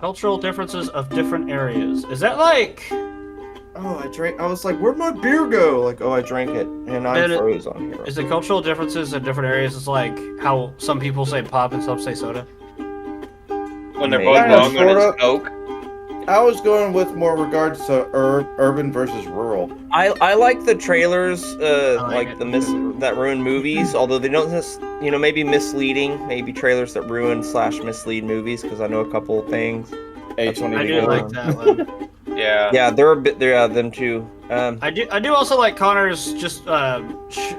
Cultural differences of different areas. Is that like... Oh, I drank. I was like, where'd my beer go? Like, oh, I drank it, and I froze on here. Is the cultural differences in different areas is like how some people say pop and some say soda? When they're both wrong when it's Coke. I was going with more regards to urban versus rural. I like the trailers, like that ruin movies, although they don't just, maybe misleading, maybe trailers that ruin / mislead movies, because I know a couple of things. I do like that one. Yeah, they're a bit. They're them too. I do also like Connor's just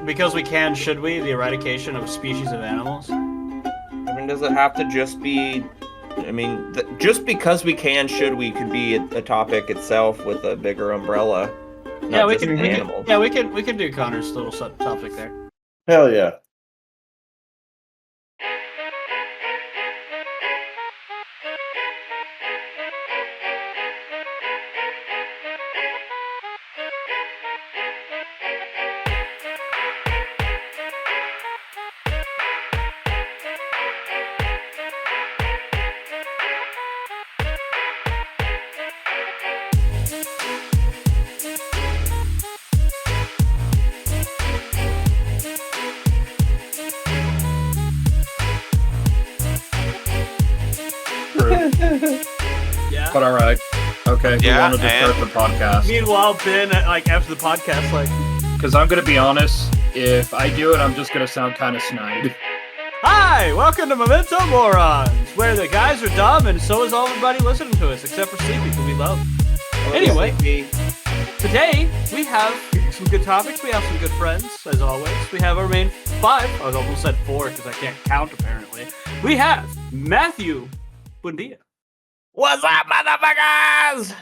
because we can, should we? The eradication of species of animals. I mean, does it have to just be? I mean, just because we can, should we could be a topic itself with a bigger umbrella. Yeah, we can do Connor's little topic there. Hell yeah. Yeah. But alright. Okay, we Yeah, wanted to start the podcast. Meanwhile, Ben, after the podcast, Because I'm going to be honest, if I do it, I'm just going to sound kind of snide. Hi, welcome to Mementomorons, where the guys are dumb and so is everybody listening to us, except for Sleepy, who we love. Anyway, today we have some good topics. We have some good friends, as always. We have our main 5. I almost said 4 because I can't count, apparently. We have Matthew Bundia. What's up, motherfuckers?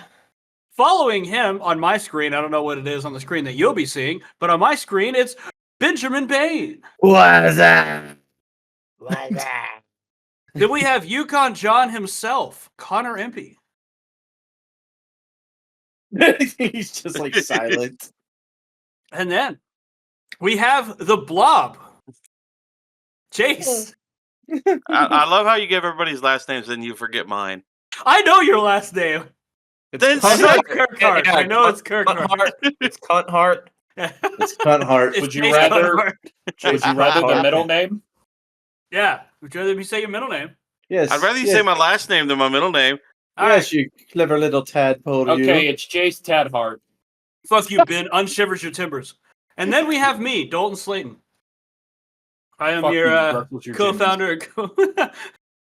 Following him on my screen, I don't know what it is on the screen that you'll be seeing, but on my screen, it's Benjamin Bain. What's up? Then we have Yukon John himself, Connor Impey. He's just like silent. And then we have the Blob, Jace. I love how you give everybody's last names and you forget mine. I know your last name. Then I know say it's Kirkhart. Yeah, I know it's Kirkhart. It's Cunthart. It's Cunthart. It's Would you Jace rather- Cunthart. Would you rather the middle name? Yeah. Would you rather me say your middle name? Yes. I'd rather you say my last name than my middle name. All Yes, you clever little tadpole. Okay, You. it's Jace Tadhart. Fuck you, Ben. Unshivers your timbers. And then we have me, Dalton Slayton. I am Fuck you, your ruffles your co-founder.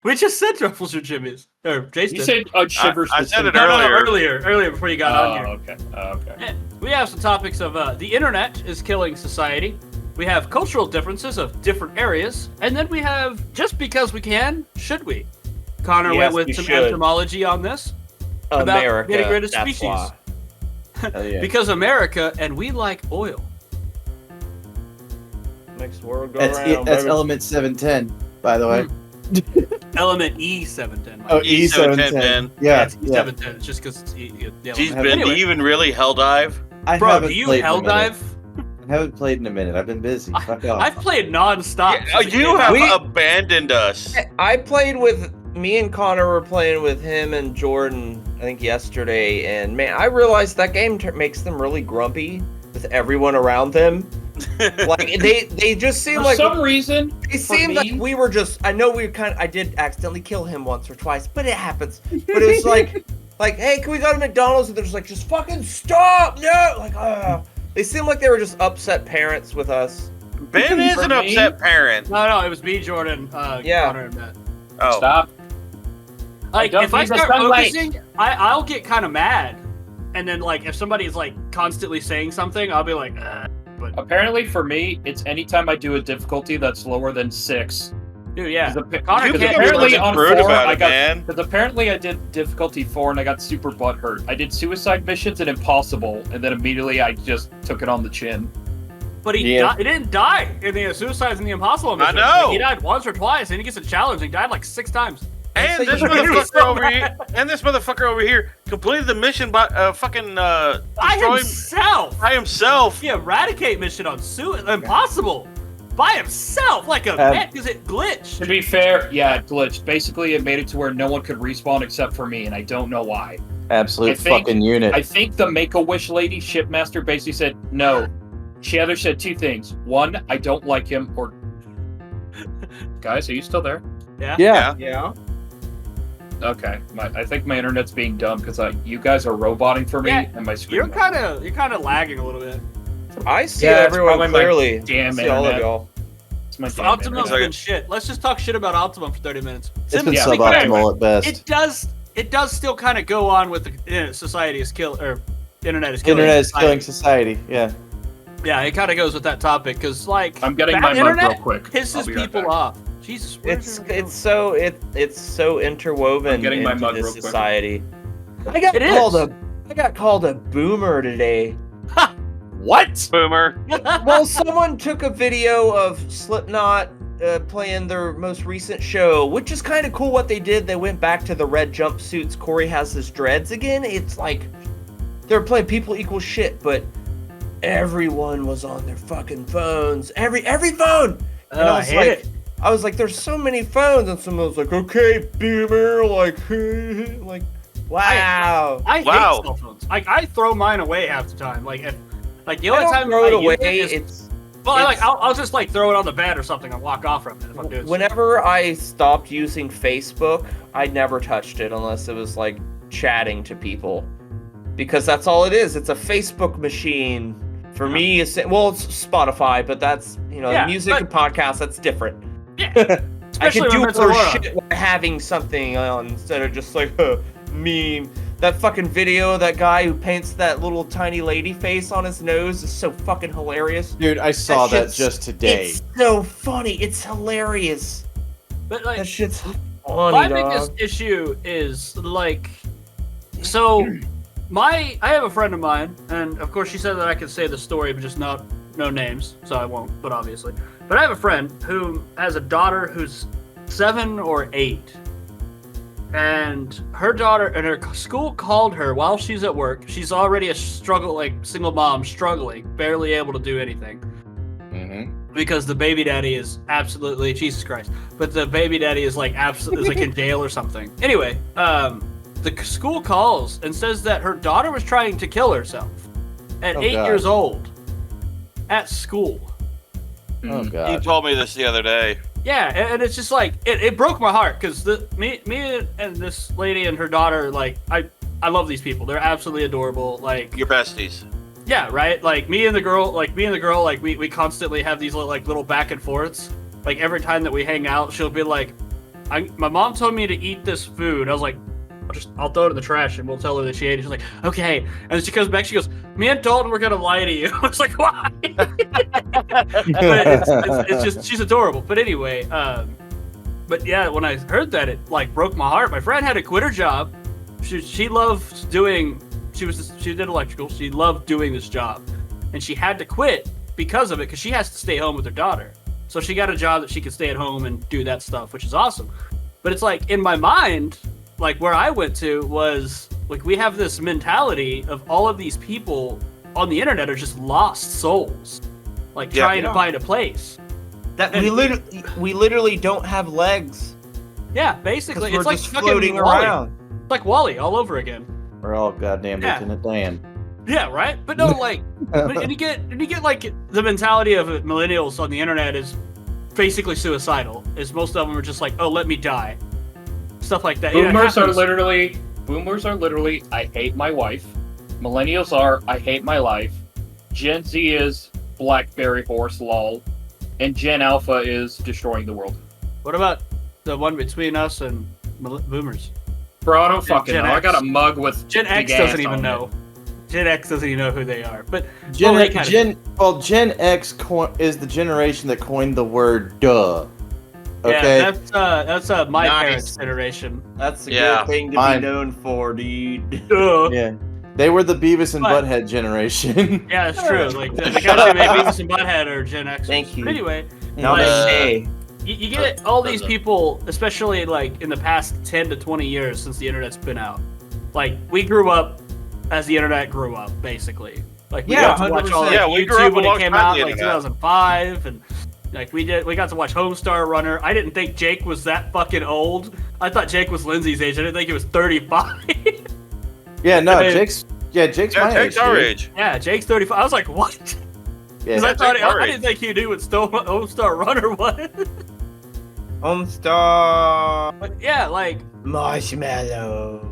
We just said ruffles your jimmies. Or Jace You did. said shivers. I said it No, earlier. earlier before you got on here. Okay. Okay. We have some topics of the internet is killing society. We have cultural differences of different areas. And then we have just because we can, should we? Connor Yes, went we with some should. entomology on this. About America. getting rid of that's species. why. Hell yeah. Because America and we like oil. Makes the world go That's around. that's baby. element 710, by the way. Element E710. Oh, E710. E710. Yeah, it's yeah. E710. It's just because it's E. The Jeez, element. Ben, Anyway, do you even really hell dive? I bro, haven't do you played in a hell minute. dive? I haven't played in a minute. I've been busy. Fuck off. I've played non-stop. Yeah, since it you came have out. abandoned us. I played with me and Connor were playing with him and Jordan, I think yesterday, and man, I realized that game makes them really grumpy with everyone around them. Like they just seem For like some reason, they for seem me- like we were just. I know we I did accidentally kill him once or twice, but it happens. But it was like, hey, can we go to McDonald's? And they're just like, just fucking stop, no, like, They seem like they were just upset parents with us. Ben is an For me- upset parent. No, it was me, Jordan, Yeah. Connor, and Matt. Oh, stop. Like, don't if I need the start sunlight. focusing, I'll get kind of mad. And then, like, if somebody's, like, constantly saying something, I'll be like, but, Apparently, for me, it's anytime I do a difficulty that's lower than 6. dude, yeah. Connor, you because can't be apparently looking on rude 4, about I it, got. man. Because apparently I did difficulty 4 and I got super butthurt. I did suicide missions and impossible, and then immediately I just took it on the chin. But he didn't die in the Suicides and the Impossible mission. know. Like, he died once or twice, and he gets a challenge. He died like 6 times. And this He was motherfucker so over here, and this motherfucker over here completed the mission by fucking By destroying himself! by himself. The Eradicate mission on Impossible! by himself like a man because it glitched. To be fair, yeah, it glitched. Basically, it made it to where no one could respawn except for me, and I don't know why. Absolute fucking unit. I think the Make-A-Wish lady, Shipmaster, basically said no. She either said two things. One, I don't like him, or... Guys, are you still there? Yeah. Yeah. Okay. I think my internet's being dumb because you guys are roboting for me, and my screen... You're kind of lagging a little bit. I see Yeah, it's everyone probably my clearly. damn I see all of internet. y'all. It's my damn Optimum's internet. been shit. Let's just talk shit about Optimum for 30 minutes. It's been Yeah, suboptimal at best. It does still kind of go on with the society is kill or internet is killing. Internet is killing society. Yeah. Yeah, it kind of goes with that topic because like I'm getting bad my mug internet real quick. I'll pisses be right people back. off. Jesus, where's It's your- it's so interwoven I'm getting my into mug this real quick. society. I got called a boomer today. What? Boomer. Well, someone took a video of Slipknot playing their most recent show, which is kind of cool what they did. They went back to the red jumpsuits. Corey has his dreads again. It's like they're playing People Equal Shit, but everyone was on their fucking phones. Every phone. And I hate it. I was like, there's so many phones, and someone was like, okay, boomer, like, like, wow. I hate Wow. cell phones. Like I throw mine away half the time. Like the I only don't time throw I it use away. it is, It's I'll just like throw it on the bed or something and walk off from it if I'm doing. whenever I stopped using Facebook, I never touched it unless it was like chatting to people, because that's all it is. It's a Facebook machine. For me, it's Spotify, but that's Yeah, music but- and podcasts. That's different. Yeah. I Especially can do when it's more Aurora. shit while having something on instead of just like a meme. That fucking video of that guy who paints that little tiny lady face on his nose is so fucking hilarious. Dude, I saw that shit's- just today. It's so funny. It's hilarious. But like That shit's funny, my dog. biggest issue is like, so I have a friend of mine, and of course she said that I could say the story, but just no names, so I won't. But obviously, but I have a friend who has a daughter who's 7 or 8, and her daughter and her school called her while she's at work. She's already a single mom, struggling, barely able to do anything. Because the baby daddy is absolutely Jesus Christ, but the baby daddy is like absolutely in jail or something. Anyway, the school calls and says that her daughter was trying to kill herself at 8 God. years old at school. Oh He god. told me this the other day. Yeah, and it's just like it broke my heart because me and this lady and her daughter, like I love these people. They're absolutely adorable. Like Your besties. yeah, right. Like me and the girl, like we constantly have these little back and forths. Like every time that we hang out, she'll be like, "My mom told me to eat this food." I was like, "I'll throw it in the trash and we'll tell her that she ate it." She's like, "Okay." And then she comes back. She goes, "Me and Dalton were gonna lie to you." I was like, "Why?" But it's just she's adorable. But anyway, but yeah, when I heard that, it like broke my heart. My friend had to quit her job. She loved doing. She did electrical. She loved doing this job, and she had to quit because of it because she has to stay home with her daughter. So she got a job that she could stay at home and do that stuff, which is awesome. But it's like in my mind, like where I went to was like we have this mentality of all of these people on the internet are just lost souls, like Yeah. trying to find a place. That we literally don't have legs Yeah, because basically, we're it's like just fucking floating Wall-E. around. It's like Wall-E all over again. We're all goddamn Yeah. Lieutenant Dan. Yeah, right. But no, like, and you get like the mentality of millennials on the internet is basically suicidal. Is most of them are just like, oh, let me die, stuff like that. Boomers are literally, I hate my wife. Millennials are, I hate my life. Gen Z is Blackberry horse lol. And Gen Alpha is destroying the world. What about the one between us and boomers? Bro, I don't fucking Gen know. I X. got a mug with Gen X big doesn't ass even on know. it. Gen X doesn't even know who they are. But Gen well, they kinda Gen X is the generation that coined the word duh. Okay. Yeah, that's my Nice. parents' generation. That's a Yeah. good thing to Fine. be known for, dude. Duh. Yeah. They were the Beavis and But- Butthead generation. Yeah, that's true. Like the guys who made Beavis and Butthead are Gen X. Thank you. But anyway, Now Like- they say, you get all these people, especially like in the past 10 to 20 years since the internet's been out. Like we grew up as the internet grew up, basically. Like we Yeah, got to watch all 100%. like, Yeah, we grew up YouTube when it came alongside out, the like internet. 2005, and Like we got to watch Homestar Runner. I didn't think Jake was that fucking old. I thought Jake was Lindsay's age. I didn't think he was 35. Yeah, no, I mean, Jake's my Jake's age. our dude. age. Yeah, Jake's 35. I was like, what? Yeah. Because I Jake's didn't think you knew what Homestar Runner was. Homestar But yeah, like Marshmallow.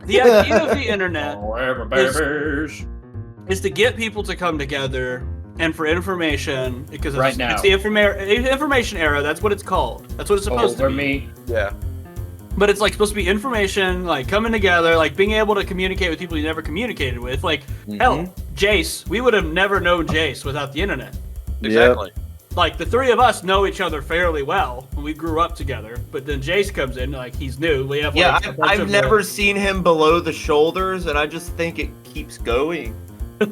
the idea of the internet Forever babies. is to get people to come together and for information, because Right now. it's the information era. That's what it's called. That's what it's supposed to Over be. me. Yeah. But it's like supposed to be information, like coming together, like being able to communicate with people you never communicated with. Like hell, Jace, we would have never known Jace without the internet. Exactly. Like the three of us know each other fairly well. We grew up together, but then Jace comes in, like he's new. We have Yeah, like, a bunch I've of never seen him below the shoulders, and I just think it keeps going. He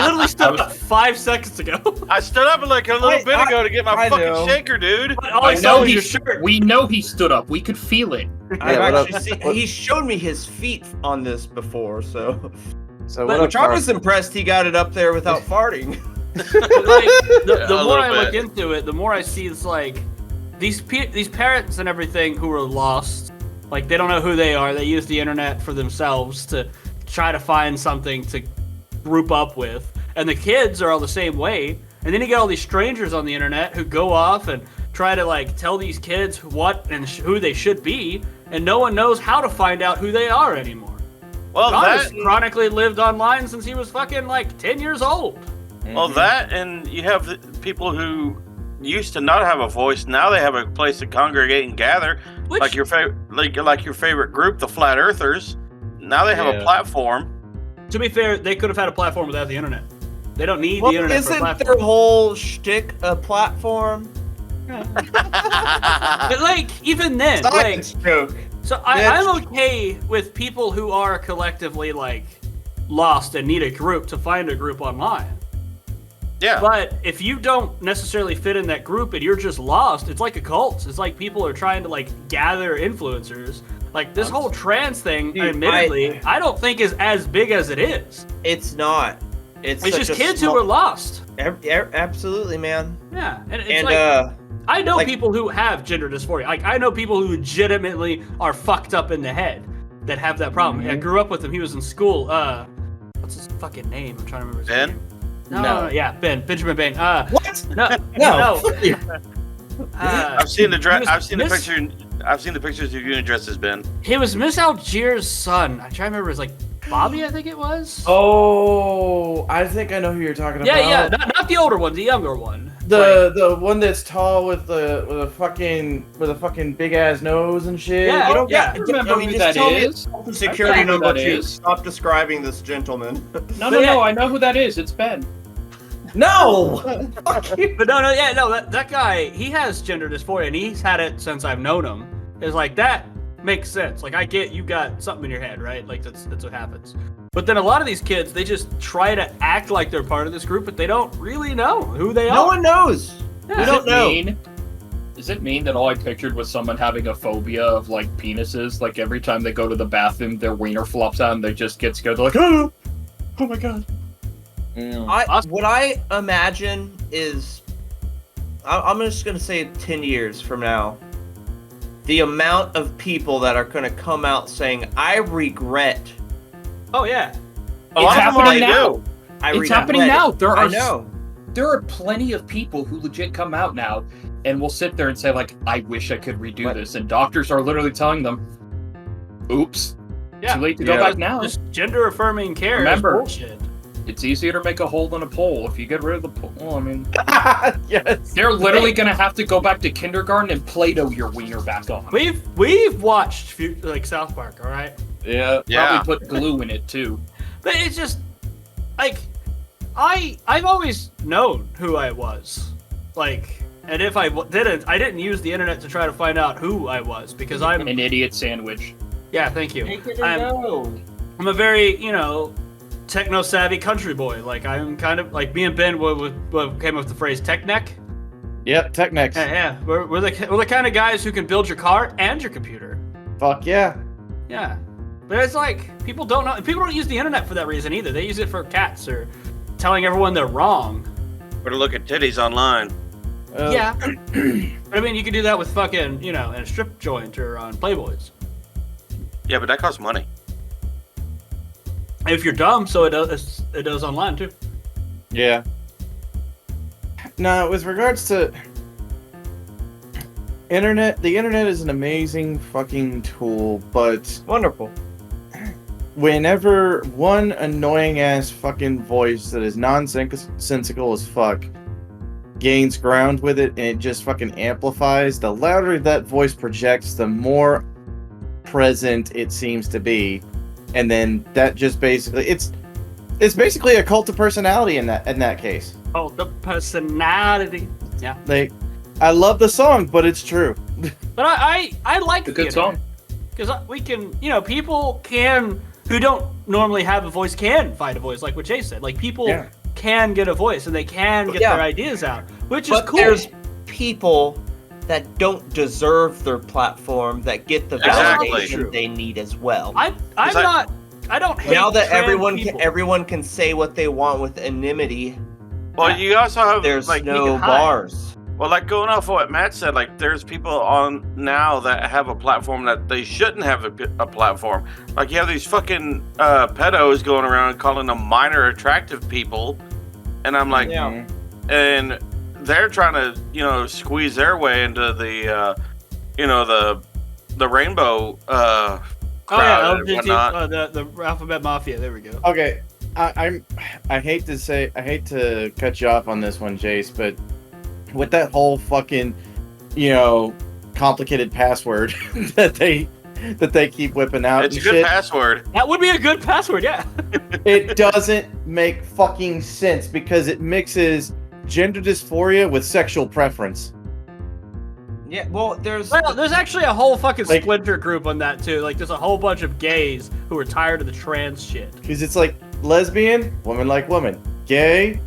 literally stood up 5 seconds ago. I stood up like a little bit ago to get my I fucking know. shaker, dude. But all I I saw know was he. your shirt. We know he stood up. We could feel it. I've what up? actually seen. He showed me his feet on this before, so. So But what Which up, I Carl? was impressed he got it up there without farting. But, like, the Yeah, a more little I look bit. into it, the more I see it's like these parents and everything who are lost. Like they don't know who they are. They use the internet for themselves to try to find something to group up with. And the kids are all the same way. And then you get all these strangers on the internet who go off and try to like tell these kids what and who they should be, and no one knows how to find out who they are anymore. Well, John has that, chronically lived online since he was fucking like 10 years old. well, that, and you have the people who used to not have a voice. Now they have a place to congregate and gather, Which, like your favorite, like your favorite group, the Flat Earthers. Now they have a Yeah. platform. to be fair, they could have had a platform without the internet. They don't need Well, the internet for a isn't platform. their whole shtick a platform? But like, even then, like, Science joke. so That's- I'm okay with people who are collectively like lost and need a group to find a group online. Yeah. But if you don't necessarily fit in that group and you're just lost, it's like a cult. It's like people are trying to like gather influencers. Like this whole trans thing, Dude, admittedly, I don't think is as big as it is. It's not. It's It's such just a kids small- who are lost. Absolutely, man. Yeah, and it's And like I know like- people who have gender dysphoria. Like I know people who legitimately are fucked up in the head that have that problem. Mm-hmm. I grew up with him. He was in school. What's his fucking name? I'm trying to remember his Ben? name. No, No. yeah, Benjamin Bain. what? No, No. I've seen the he was I've seen the Miss- picture. I've seen the pictures of you in dresses, Ben. He was Miss Algiers' son. I try to remember his like Bobby, I think it was. Oh, I think I know who you're talking about. yeah. Not the older one, the younger one. The one that's tall with a fucking big ass nose and shit. Yeah, You don't yeah. Remember who just that tell me is? the security I know who number that 2. is. Stop describing this gentleman. No, But yeah. I know who that is. It's Ben. No. But no, that guy, he has gender dysphoria, and he's had it since I've known him. It's like, that makes sense. Like, I get you got something in your head, right? Like, that's what happens. But then a lot of these kids, they just try to act like they're part of this group, but they don't really know who they No are. one knows. Yeah. We don't know. Does it mean that all I pictured was someone having a phobia of like penises? Like every time they go to the bathroom, their wiener flops out and they just get scared. They're like, oh my god. What I imagine is, I'm just gonna say 10 years from now, the amount of people that are gonna come out saying, "I regret." Oh, yeah. A lot of them happening already now. do. I It's regret happening it." now. There I are know. There are plenty of people who legit come out now and will sit there and say like, I wish I could redo this, and doctors are literally telling them, "Oops, Yeah. too late to go Yeah. back now." Just gender affirming care Remember. is bullshit. It's easier to make a hole in a pole if you get rid of the pole. Well, I mean, Yes. they're literally gonna have to go back to kindergarten and Play-Doh your wiener back on. We've watched like South Park, all right? Yeah. Yeah. Probably put glue in it too. But it's just like I've always known who I was, like, and if I I didn't use the internet to try to find out who I was because I'm An idiot sandwich. yeah, thank you. I'm a very techno savvy country boy. Like I'm kind of like me and Ben came up with the phrase tech neck. Yep. Technex. Yeah, we're the kind of guys who can build your car and your computer. Fuck yeah. Yeah, but it's like people don't use the internet for that reason either. They use it for cats or telling everyone they're wrong. Or to look at titties online. Yeah. But I mean, you can do that with fucking, in a strip joint or on Playboys. Yeah, but that costs money. If you're dumb, so it does online too. Yeah. Now, with regards to internet, the internet is an amazing fucking tool, but Wonderful. whenever one annoying ass fucking voice that is nonsensical as fuck gains ground with it and it just fucking amplifies, the louder that voice projects, the more present it seems to be. And then that just basically it's basically a cult of personality in that case. Oh, the personality. Yeah. Like, I love the song, but it's true. But I like A good song. because we can, people who don't normally have a voice can find a voice, like what Jay said. Like people can get a voice and they can get their ideas out, which is cool. There's people that don't deserve their platform that get the Exactly. validation they need as well. I don't hate Now that trans everyone can say what they want with anonymity, Well, you also have there's like no can hide. bars. Well, like going off of what Matt said, like there's people on now that have a platform that they shouldn't have a platform. Like you have these fucking pedos going around calling them minor attractive people, and I'm like, and they're trying to squeeze their way into the the rainbow crowd and whatnot. The Alphabet Mafia. There we go. Okay, I hate to cut you off on this one, Jace, but with that whole fucking, complicated password that they keep whipping out, It's a and good shit, password. That would be a good password. Yeah. it doesn't make fucking sense because it mixes gender dysphoria with sexual preference. Yeah, well, there's There's actually a whole fucking Like- splinter group on that too. Like there's a whole bunch of gays who are tired of the trans shit. Because it's like lesbian, woman like woman. Gay,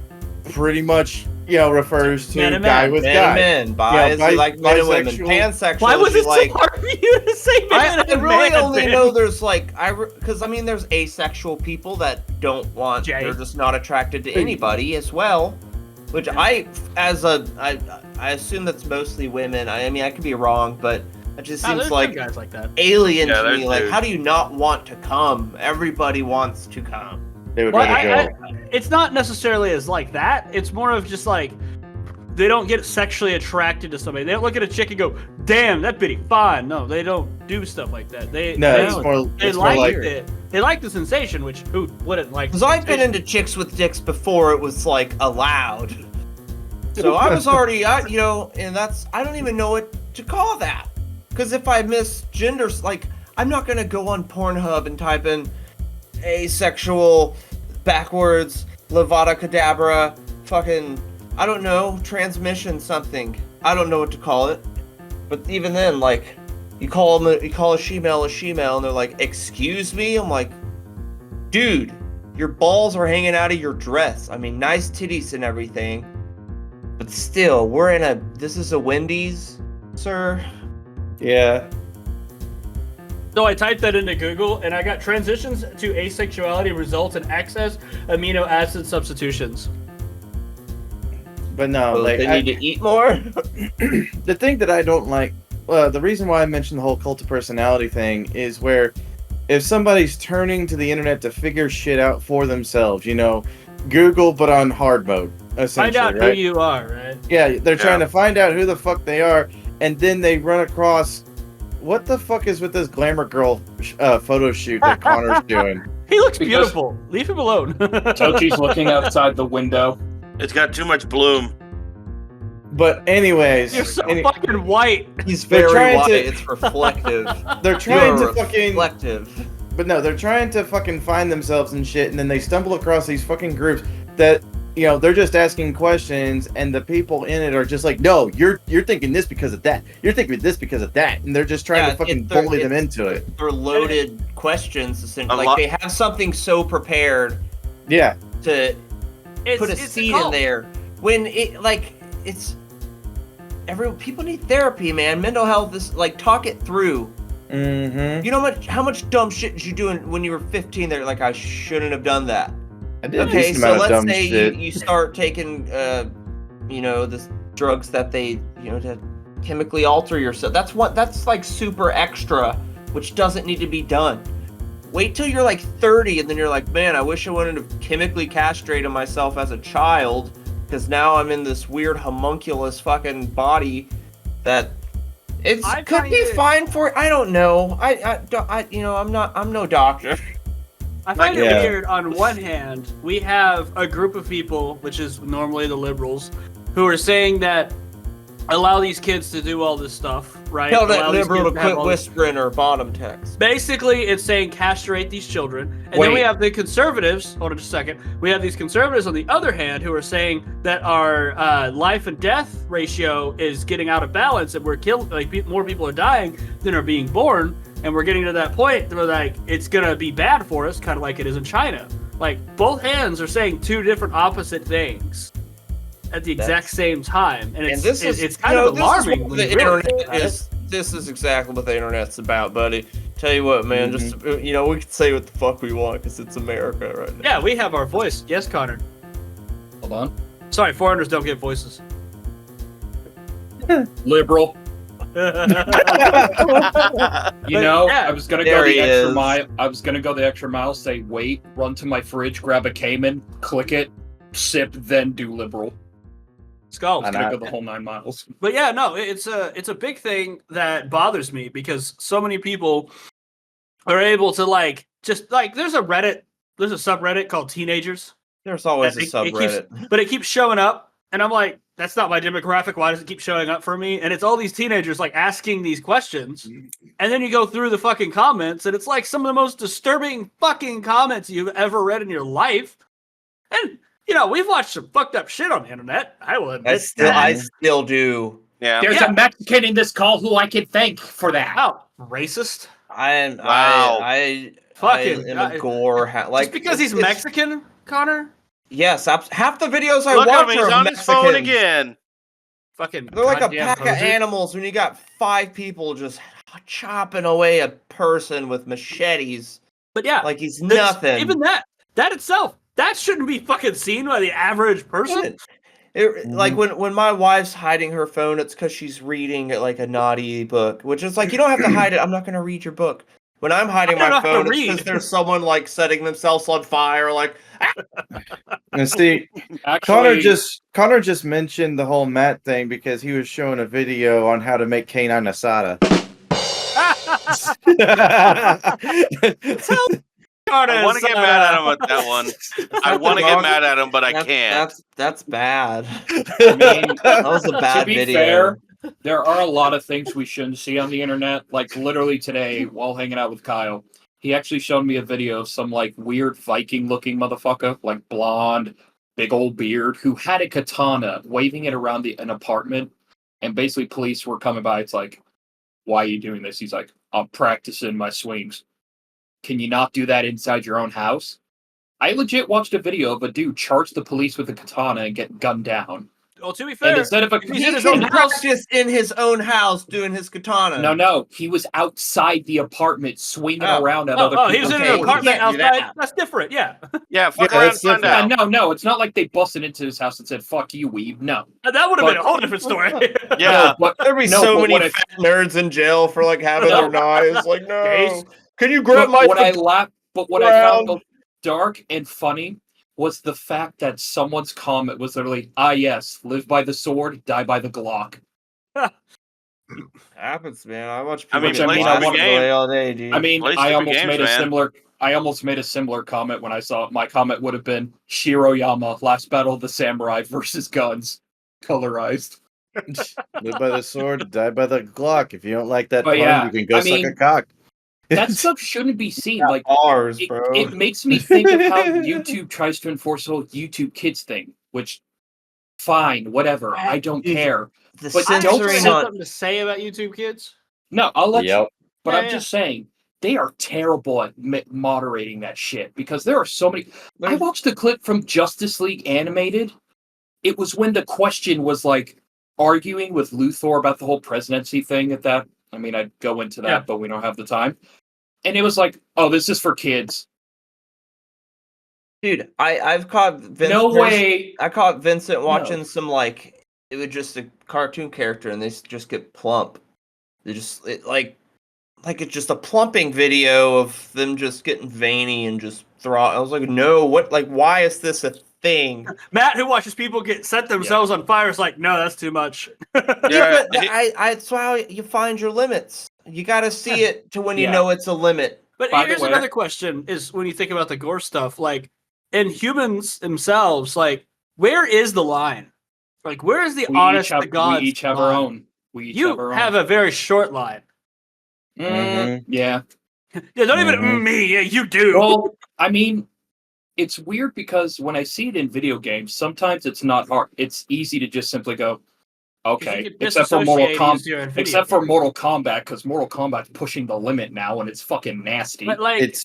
pretty much, refers to Man and guy man. with men guy. and men, bias, bi- you like men and women, bisexual. pansexual. Why was you it like? so hard for you to say man I and really man, only man? know there's like because there's asexual people that don't want Jay. they're just not attracted to anybody as well, which I assume that's mostly women. I mean I could be wrong, but it just Oh, seems there's like some guys like that. alien Yeah, to there's me. Like dudes. how do you not want to come? Everybody wants to come. They would Well, rather go. it's not necessarily as like that. It's more of just like they don't get sexually attracted to somebody. They don't look at a chick and go, "Damn, that bitty fine." No, they don't do stuff like that. They It's more like it. They like the sensation, which who wouldn't like? Because I've been into chicks with dicks before it was like allowed. So I was already, and that's I don't even know what to call that. Because if I miss genders, like I'm not gonna go on Pornhub and type in asexual, backwards, Levada Cadabra, fucking I don't know, transmission something. I don't know what to call it. But even then, like you call a she-male, and they're like, "Excuse me?" I'm like, dude, your balls are hanging out of your dress. I mean, nice titties and everything. But still, this is a Wendy's, sir. Yeah. So I typed that into Google, and I got transitions to asexuality results in excess amino acid substitutions. But no, So like they need to eat more? the thing that I don't like, the reason why I mentioned the whole cult of personality thing is where if somebody's turning to the internet to figure shit out for themselves, Google but on hard mode, essentially, Find out right? who you are, right? Yeah, they're trying to find out who the fuck they are, and then they run across what the fuck is with this glamour girl photo shoot that Connor's doing. He looks Because- beautiful. Leave him alone. Tochi's looking outside the window. It's got too much bloom. But anyways, You're so fucking white. He's They're very trying white. to- It's reflective. they're trying You're to fucking. reflective. But no, they're trying to fucking find themselves and shit, and then they stumble across these fucking groups that, they're just asking questions, and the people in it are just like, no, you're thinking this because of that. You're thinking this because of that, and they're just trying to fucking bully them into it. They're loaded questions, essentially. A Like lot- they have something so prepared Yeah. to put a It's seed cult. in there when people need therapy, man. Mental health is like talk it through. Mm-hmm. You know how much dumb shit did you do when you were 15? They're like, I shouldn't have done that. I did a Okay, decent so amount of let's dumb say shit. you start taking this drugs that they, to chemically alter yourself. That's like super extra, which doesn't need to be done. Wait till you're like 30 and then you're like, man, I wish I wouldn't have chemically castrated myself as a child because now I'm in this weird homunculus fucking body that could be fine for. I don't know. I'm no doctor. I find it weird. On one hand, we have a group of people, which is normally the liberals, who are saying that allow these kids to do all this stuff, right? Tell that liberal to quit whispering or bottom text. Basically, it's saying castrate these children. And then we have the conservatives, hold on just a second, we have these conservatives on the other hand who are saying that our life and death ratio is getting out of balance and we're more people are dying than are being born. And we're getting to that point where like it's gonna be bad for us, kind of like it is in China. Like both hands are saying two different opposite things at the exact same time, and it's kind of alarming. This is exactly what the internet's about, buddy. Tell you what, man, just we can say what the fuck we want because it's America right now. Yeah, we have our voice. Yes, Connor. Hold on. Sorry, foreigners don't get voices. Liberal. I was gonna go the extra mile. I was gonna go the extra mile. Say wait, run to my fridge, grab a Cayman, click it, sip, then do liberal. Skull. I'm gonna go the whole 9 miles. But yeah, no, it's a big thing that bothers me because so many people are able to there's a subreddit called Teenagers. There's always a subreddit, but it keeps showing up, and I'm like, that's not my demographic. Why does it keep showing up for me? And it's all these teenagers asking these questions, and then you go through the fucking comments, and it's like some of the most disturbing fucking comments you've ever read in your life, and. We've watched some fucked up shit on the internet. I will admit. I still do. Yeah. There's a Mexican in this call who I can thank for that. Oh, racist. I fucking am a gore. Just because he's Mexican, Connor. Yes, half the videos I watch are he's on his phone again. Fucking. They're like a pack of animals when you got 5 people just chopping away a person with machetes. But yeah, like he's nothing. Even that itself. That shouldn't be fucking seen by the average person. Like when my wife's hiding her phone, it's because she's reading a naughty book, which is like, you don't have to hide it. I'm not going to read your book. When I'm hiding my phone, it's because there's someone setting themselves on fire. And see, Connor just mentioned the whole Matt thing because he was showing a video on how to make canine asada. I want to get mad at him with that one. I want to get mad at him, but I can't. That's bad. I mean, that was a bad video. To be fair, there are a lot of things we shouldn't see on the internet. Like literally today, while hanging out with Kyle, he actually showed me a video of some weird Viking-looking motherfucker, blonde, big old beard, who had a katana, waving it around an apartment, and basically police were coming by. It's like, why are you doing this? He's like, I'm practicing my swings. Can you not do that inside your own house? I legit watched a video of a dude charge the police with a katana and get gunned down. Well, to be fair, and instead of he's in his own house, just in his own house doing his katana. No, he was outside the apartment swinging around at other people. Oh, he was in an apartment outside. That's different, yeah. Yeah, fuck around, find out. No, it's not like they busted into his house and said, "Fuck you, weeb." No, that would have been a whole different story. Yeah, there'd be so many fat nerds in jail for having their knives. No, can you grab my? What I found dark and funny was the fact that someone's comment was literally, yes, live by the sword, die by the Glock. Happens, man. I watch people all day, dude. I mean, I almost made a similar comment when I saw it. My comment would have been Shiroyama, Last Battle of the Samurai versus Guns, colorized. Live by the sword, die by the Glock. If you don't like that pun, you can go suck a cock. That stuff shouldn't be seen. Ours, bro. It makes me think of how YouTube tries to enforce the whole YouTube Kids thing, which, fine, whatever. I don't care. But don't have something to say about YouTube Kids? No, I'll let you. But I'm just saying, they are terrible at moderating that shit because there are so many. I watched the clip from Justice League Animated. It was when the question was arguing with Luthor about the whole presidency thing at that. I mean, I'd go into that, but we don't have the time. And it was oh, this is for kids. Dude, I've caught Vincent. No way. I caught Vincent watching some it would just a cartoon character, and they just get plump. They just like it's just a plumping video of them just getting veiny and just I was like, no, what? Like, why is this a thing? Matt, who watches people get set themselves on fire, is like, no, that's too much. Yeah, but that's how you find your limits. You got to see it to when you know it's a limit. But here's another question: is when you think about the gore stuff, like in humans themselves, like where is the line? Like where is the honest to God? We each have our own. You have a very short line. Yeah. Yeah, don't even me. Yeah, you do. Well, I mean, it's weird because when I see it in video games, sometimes it's not hard. It's easy to just simply go, okay, except for Mortal Kombat. Except for Mortal Kombat, because Mortal Kombat's pushing the limit now, and it's fucking nasty. But like,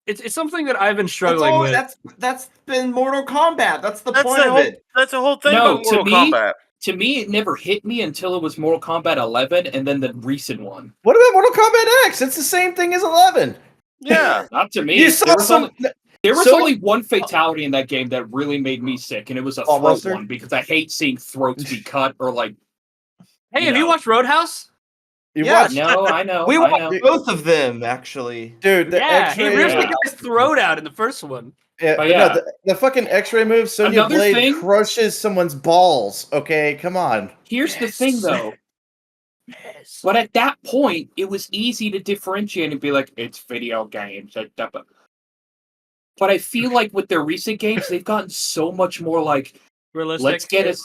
it's something that I've been struggling with. That's been Mortal Kombat. That's the point of it. That's the whole thing about Mortal Kombat. To me, it never hit me until it was Mortal Kombat 11 and then the recent one. What about Mortal Kombat X? It's the same thing as 11. Yeah. Not to me. You saw there was only one fatality in that game that really made me sick, and it was a throat one, because I hate seeing throats be cut or like... Hey, have you watched Roadhouse? No, I know. We watched both of them, actually. Dude, the he rips the guy's throat out in the first one. Yeah, no, the fucking X-ray move, Sonya Blade crushes someone's balls. Okay, come on. Here's the thing, though. But at that point, it was easy to differentiate and be like, it's video games. But I feel like with their recent games, they've gotten so much more like realistic. Let's get it.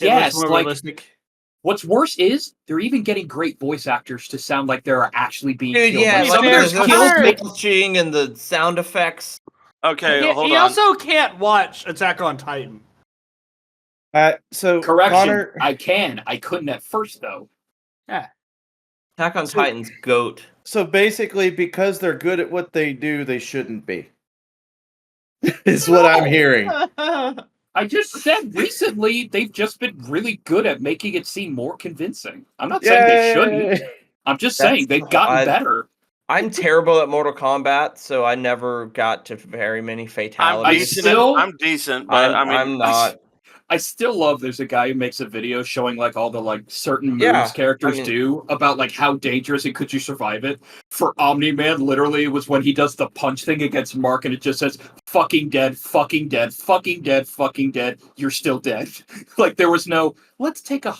Yes, like realistic. What's worse is they're even getting great voice actors to sound like they're actually being killed. Yeah, some of their skills glitching and the sound effects. Okay, hold on. He also can't watch Attack on Titan. So correction, Connor... I can. I couldn't at first, though. Yeah. Attack on Titan's GOAT. So basically, because they're good at what they do, they shouldn't be. Is what I'm hearing. I just said recently they've just been really good at making it seem more convincing. I'm not saying they shouldn't. I'm just saying they've gotten better. I'm terrible at Mortal Kombat, so I never got to very many fatalities. I'm decent, but I'm not. I still love there's a guy who makes a video showing like all the like certain moves characters do about like how dangerous and could you survive it. For Omni-Man, literally it was when he does the punch thing against Mark and it just says fucking dead, fucking dead, fucking dead, fucking dead, you're still dead. Like there was no let's take a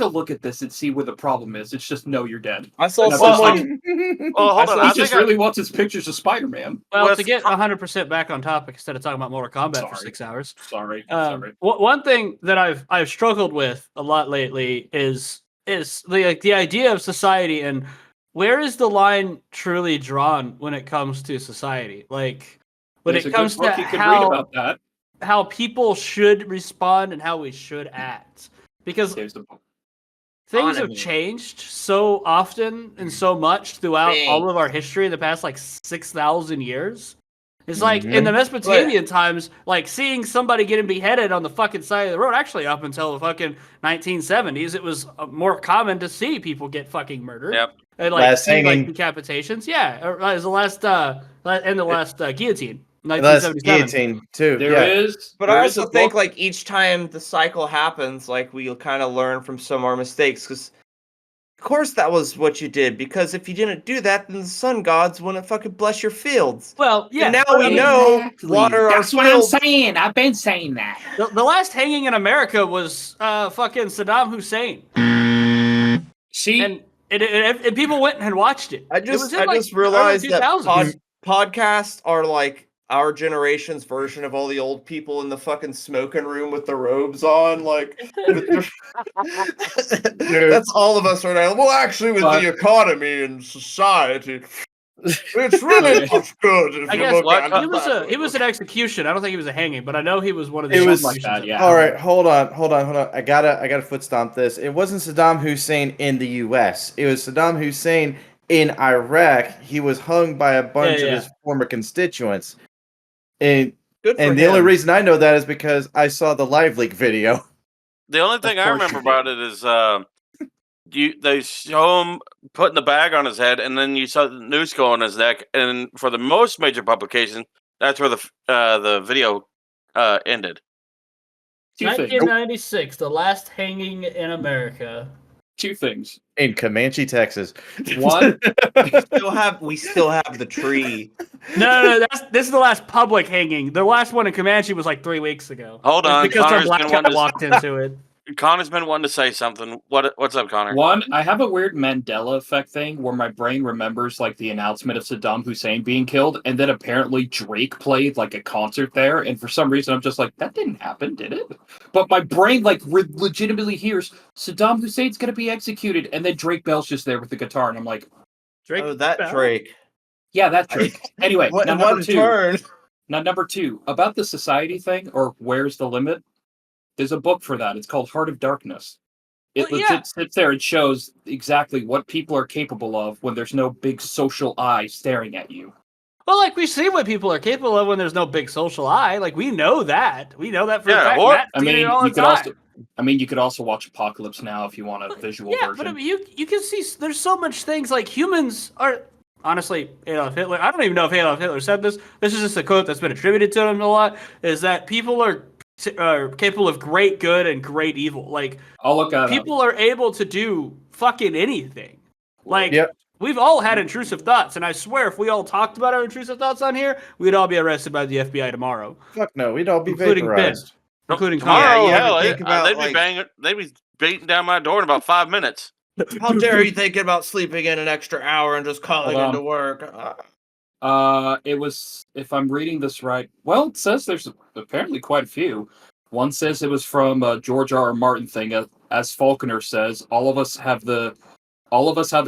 look at this and see where the problem is. It's just no, you're dead. I saw someone hold on. He just really wants his pictures of Spider-Man. Well, to get 100% back on topic instead of talking about Mortal Kombat for 6 hours. Sorry. One thing that I've struggled with a lot lately is the idea of society and where is the line truly drawn when it comes to society? Like when it comes to how people should respond and how we should act. Because things have changed so often and so much throughout all of our history in the past like 6,000 years. It's like in the Mesopotamian times, like seeing somebody getting beheaded on the fucking side of the road, actually up until the fucking 1970s, it was more common to see people get fucking murdered. Yep. And like see like decapitations. Yeah. Or as the last guillotine. 1977. Guillotine too. But I also think like each time the cycle happens, like we'll kind of learn from some of our mistakes because of course that was what you did, because if you didn't do that, then the sun gods wouldn't fucking bless your fields. Well, yeah. And now we know water our fields. That's what I'm saying. I've been saying that. The last hanging in America was fucking Saddam Hussein. See? And people went and watched it. I just realized that podcasts are like our generation's version of all the old people in the fucking smoking room with the robes on, like that's all of us right now. Well, actually, with the economy and society, it's really not good. I guess he was an execution. I don't think he was a hanging, but I know he was one of the. It was like that. Yeah. All right, hold on. I gotta foot stomp this. It wasn't Saddam Hussein in the U.S. It was Saddam Hussein in Iraq. He was hung by a bunch of his former constituents. And the only reason I know that is because I saw the live leak video. The only thing I remember about it is they show him putting the bag on his head, and then you saw the noose go on his neck. And for the most major publication, that's where the video ended. Two things. 1996, the last hanging in America. Two things. In Comanche, Texas. One, We still have the tree. No, this is the last public hanging. The last one in Comanche was like 3 weeks ago. Hold on, because some Connor's black been guy wanting to- walked into it. Connor's been wanting to say something. What's up, Connor? One, I have a weird Mandela effect thing where my brain remembers like the announcement of Saddam Hussein being killed, and then apparently Drake played like a concert there, and for some reason I'm just like, that didn't happen, did it? But my brain like legitimately hears Saddam Hussein's gonna be executed, and then Drake Bell's just there with the guitar, and I'm like, Drake Oh, that Bell? Drake. yeah, that's Drake. Anyway, What now what number a two. turn. Now number two, about the society thing or where's the limit? There's a book for that. It's called Heart of Darkness. It Well, legit sits there and shows exactly what people are capable of when there's no big social eye staring at you. Well, like we see what people are capable of when there's no big social eye. Like we know that. We know that for a Yeah, fact. or- Matt's I seen mean, it all you the could time. also, you could also watch Apocalypse Now if you want a visual Yeah, version. but I mean, you can see there's so much things like humans are. Honestly, Adolf Hitler. I don't even know if Adolf Hitler said this. This is just a quote that's been attributed to him a lot. Is that people are capable of great good and great evil. Like I'll look at people are able to do fucking anything. Like Yep. we've all had intrusive thoughts, and I swear if we all talked about our intrusive thoughts on here, we'd all be arrested by the FBI tomorrow, Fuck no, we'd all be including Ben, vaporized. including Tomorrow, you ever hell, think about, they'd be like- banging, they'd be beating down my door in about 5 minutes. How dare you thinking about sleeping in an extra hour and just calling Hold on. into work? It was, if I'm reading this right, well, it says there's apparently quite a few. One says it was from a George R.R. Martin thing. As Faulkner says, all of us have the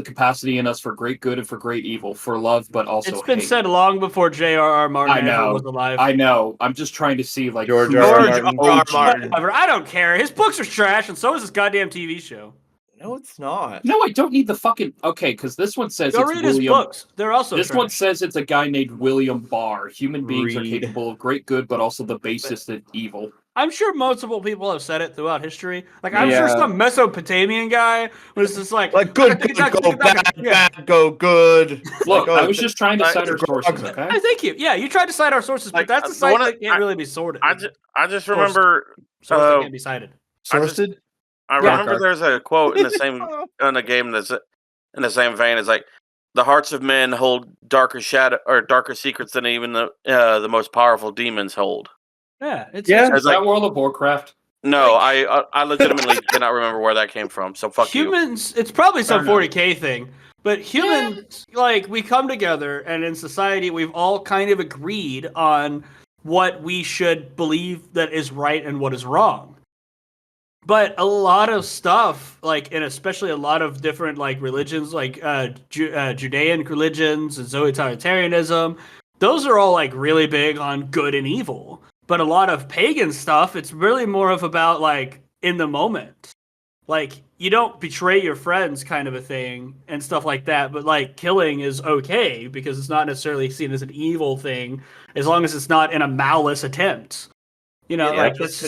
capacity in us for great good and for great evil, for love, but also It's been hate. said long before J.R.R. Martin I know. ever was alive. I know. I'm just trying to see like George who's R.R. the Martin. R.R. OG. Martin. Whatever, I don't care. His books are trash, and so is his goddamn TV show. No, it's not. No, I don't need the fucking okay, because this one says Go it's read his William. books. They're also This trash. one says it's a guy named William Barr. Human beings are Read. capable of great good, but also the basest of evil. I'm sure multiple people have said it throughout history. Like I'm Yeah. sure some Mesopotamian guy was just like Good go bad, Yeah. bad go good. Look, Like, I was just trying to like, cite our it's a sources, grog. okay? I thank you. Yeah, you tried to cite our sources, Like, but that's a the site one that can't I- really be sorted. I just remember, Source that uh, can't be cited. Sourced? I Yeah. remember there's a quote in the same in a game that's in the same vein. It's like the hearts of men hold darker secrets than even the most powerful demons hold. Yeah, it's Yeah. Is that World of Warcraft? No, I legitimately cannot remember where that came from. So fuck you. humans. It's probably some Fair enough. 40K thing, but humans like we come together, and in society we've all kind of agreed on what we should believe that is right and what is wrong. But a lot of stuff, like, and especially a lot of different like religions, like Judean religions and Zoetarianism, those are all like really big on good and evil. But a lot of pagan stuff, it's really more of about like in the moment. Like you don't betray your friends kind of a thing and stuff like that, but like killing is okay because it's not necessarily seen as an evil thing as long as it's not in a malice attempt. You know, Yeah, like that's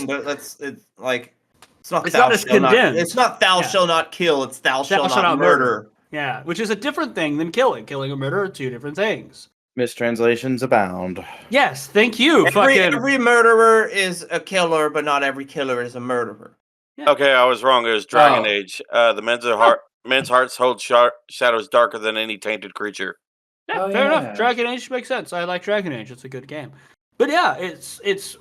it's like it's not It's thou not as shall not. condemned. It's not thou Yeah. shall not kill. It's thou shall not murder. Yeah, which is a different thing than killing. Killing and murder are two different things. Mistranslations abound. Yes, thank you. Every murderer is a killer, but not every killer is a murderer. Okay, I was wrong. It was Dragon Oh. Age. The men's hearts hold shadows darker than any tainted creature. Yeah, Oh, fair yeah. enough. Dragon Age makes sense. I like Dragon Age. It's a good game. But yeah, it's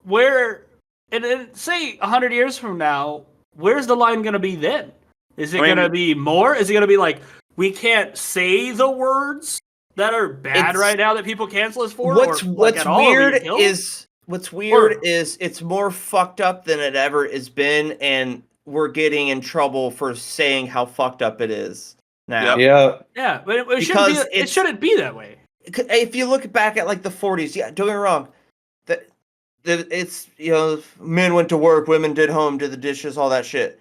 where and say 100 years from now, where's the line going to be then? Is it going to be more? Is it going to be like we can't say the words that are bad It's- right now that people cancel us for? What's or, like, what's at all, or weird being killed? is it's more fucked up than it ever has been, and we're getting in trouble for saying how fucked up it is now. Yep. Yeah. Yeah, but it Because shouldn't be. It it's- shouldn't be that way. If you look back at like the 40s, yeah, don't get me wrong, that it's men went to work, women did home, did the dishes, all that shit,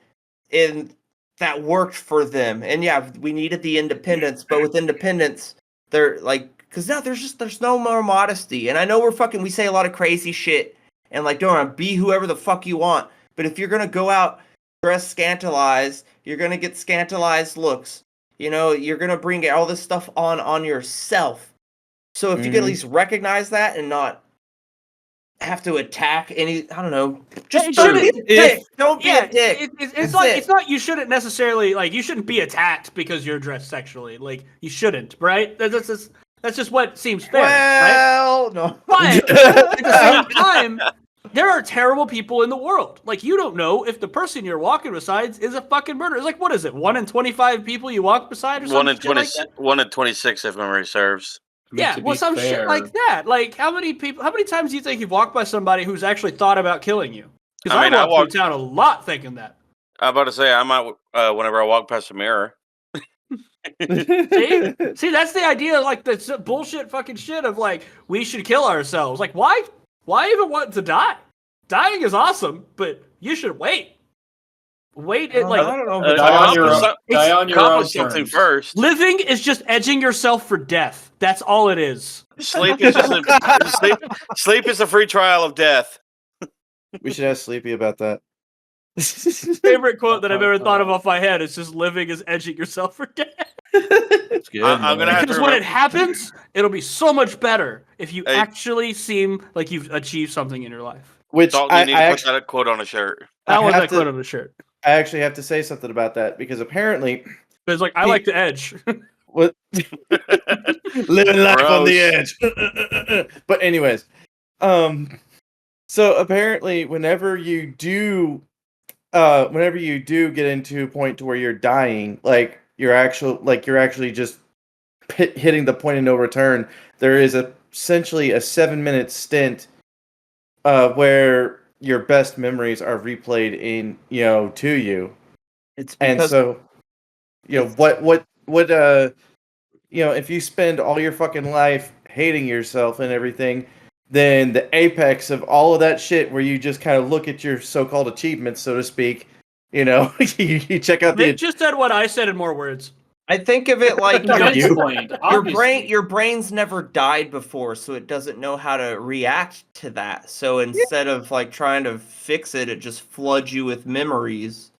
and that worked for them. And yeah, we needed the independence, but with independence, they're like, because now there's no more modesty. And I know we say a lot of crazy shit and like don't be whoever the fuck you want, but if you're gonna go out dressed scandalized, you're gonna get scandalized looks. You're gonna bring all this stuff on yourself. So if you could at least recognize that and not have to attack any. I don't know. Just it don't be a shouldn't- dick. Don't be Yeah, a dick. it's That's not. it. It's not. You shouldn't necessarily like. You shouldn't be attacked because you're dressed sexually. Like you shouldn't, right? That's just what seems fair, right? Well, no. But at the same time, there are terrible people in the world. Like you don't know if the person you're walking beside is a fucking murderer. It's like what is it? 1 in 25 people you walk beside, or something? 1 in 26, if memory serves. I mean, Yeah, to well, be some shit fair, like that. Like how many times do you think you've walked by somebody who's actually thought about killing you? Because I mean, I I walk through town a lot thinking that. I'm about to say I might whenever I walk past a mirror. See, that's the idea. Like the bullshit fucking shit of like we should kill ourselves. Like why even want to die? Dying is awesome, but you should wait. Wait, it like I don't know. die on your own, accomplish die on your own accomplish something terms. first. living is just edging yourself for death. That's all it is. Sleep is sleep is a free trial of death. We should ask Sleepy about that. Favorite quote that I've ever thought of off my head is just living is edging yourself for death. It's good. I'm gonna have to Because when it remember. happens, it'll be so much better if you Hey. actually seem like you've achieved something in your life. Which Dalton, I, you need I, to put actually, that quote on a shirt. I want have that to- quote on the shirt. I actually have to say something about that because apparently, But it's like I like to edge. what living life on the Gross. edge. But anyways, so apparently, whenever you do get into a point to where you're dying, like you're actually just hitting the point of no return, there is essentially a 7-minute stint where your best memories are replayed to you. It's And because so, if you spend all your fucking life hating yourself and everything, then the apex of all of that shit where you just kind of look at your so-called achievements, so to speak, you check out Nick just said what I said in more words. I think of it like Fuck you. Explained, obviously. your brain's never died before, so it doesn't know how to react to that. So instead of like trying to fix it, it just floods you with memories.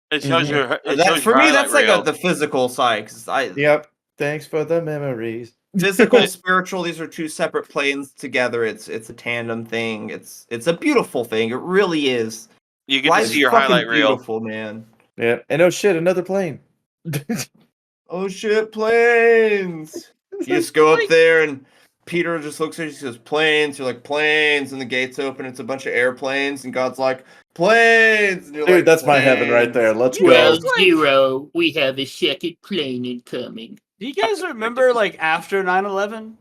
It shows you. It That, shows for your me, highlight that's like reel. the physical side. 'Cause Yep. Thanks for the memories. physical, spiritual, these are two separate planes together. It's a tandem thing. It's a beautiful thing. It really is. You get Life's to see your fucking highlight reel. beautiful, man. Yeah. And oh shit, another plane. Oh shit, planes! You just go up there and Peter just looks at you and says, planes. You're like, planes. And the gates open. It's a bunch of airplanes. And God's like, planes. And you're Dude, like, that's my heaven right planes. there. Let's You go. guys, like- Zero, we have a second plane incoming. Do you guys remember like after 9/11?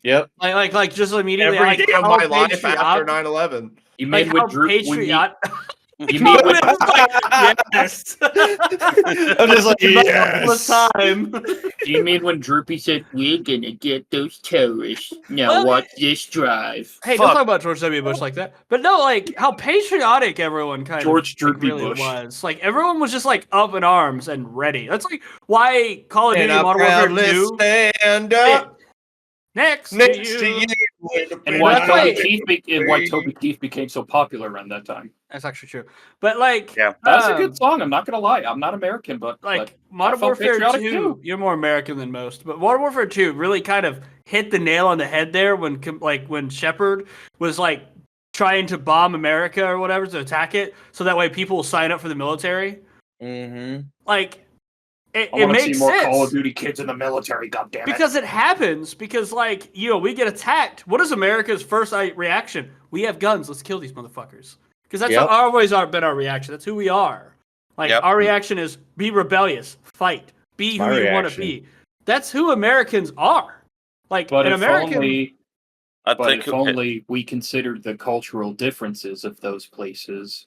Yep. Like just immediately Every like, day of how my life patriot- after 9/11. You Like mean how with Drew? patriot. You mean with It's like, yes. I'm just like, All the time. Do you mean when Droopy said we're gonna get those terrorists? Now Well, watch this drive. Hey, don't Fuck. talk about George W. Bush like that. But no, like how patriotic everyone kind George of like, Droopy really Bush. was. Like everyone was just like up in arms and ready. That's like why Call of Duty And I Modern Warfare proudly 2 stand up next next to to you. you. And why That's why- Toby Keith became so popular around that time. That's actually true. But like, Yeah. That's a good song. I'm not gonna lie. I'm not American, but like I Modern felt Warfare 2, patriotic too. you're more American than most. But Modern Warfare 2 really kind of hit the nail on the head there when Shepard was like trying to bomb America or whatever to attack it, so that way people will sign up for the military. Mm-hmm. Like I it want to makes see more sense. Call of Duty kids in the military. God damn it! Because it happens. Because, like, we get attacked. What is America's first reaction? We have guns. Let's kill these motherfuckers. Because that's Yep. always been our reaction. That's who we are. Like, Yep. our reaction is be rebellious, fight, be My who you want to reaction. be. That's who Americans are. Like, but an if American. only we considered the cultural differences of those places.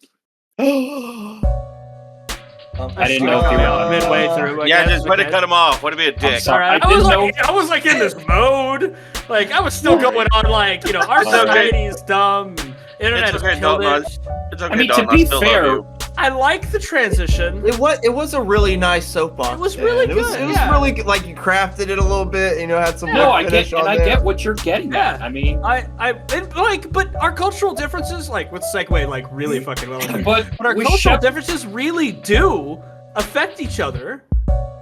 I didn't know if you were were midway through. I Yeah, guess, just way to okay. cut him off. Way to be a dick. sorry. Alright, I I was didn't like, I was like in this mode. Like I was still Sorry. going on like, our It's okay. society is dumb. And internet It's has okay, killed Dalton. it. It's okay, I mean, to Dalton. be still fair, love I like the transition. It was a really nice soapbox. It was man. really It was, good, It was yeah. really good. Like you crafted it a little bit. Had some. no, work I get, finish and on I there. get what you're getting at. Yeah. I mean, But our cultural differences, like, let's segue like really fucking well. Here. but But our we cultural shep- differences really do affect each other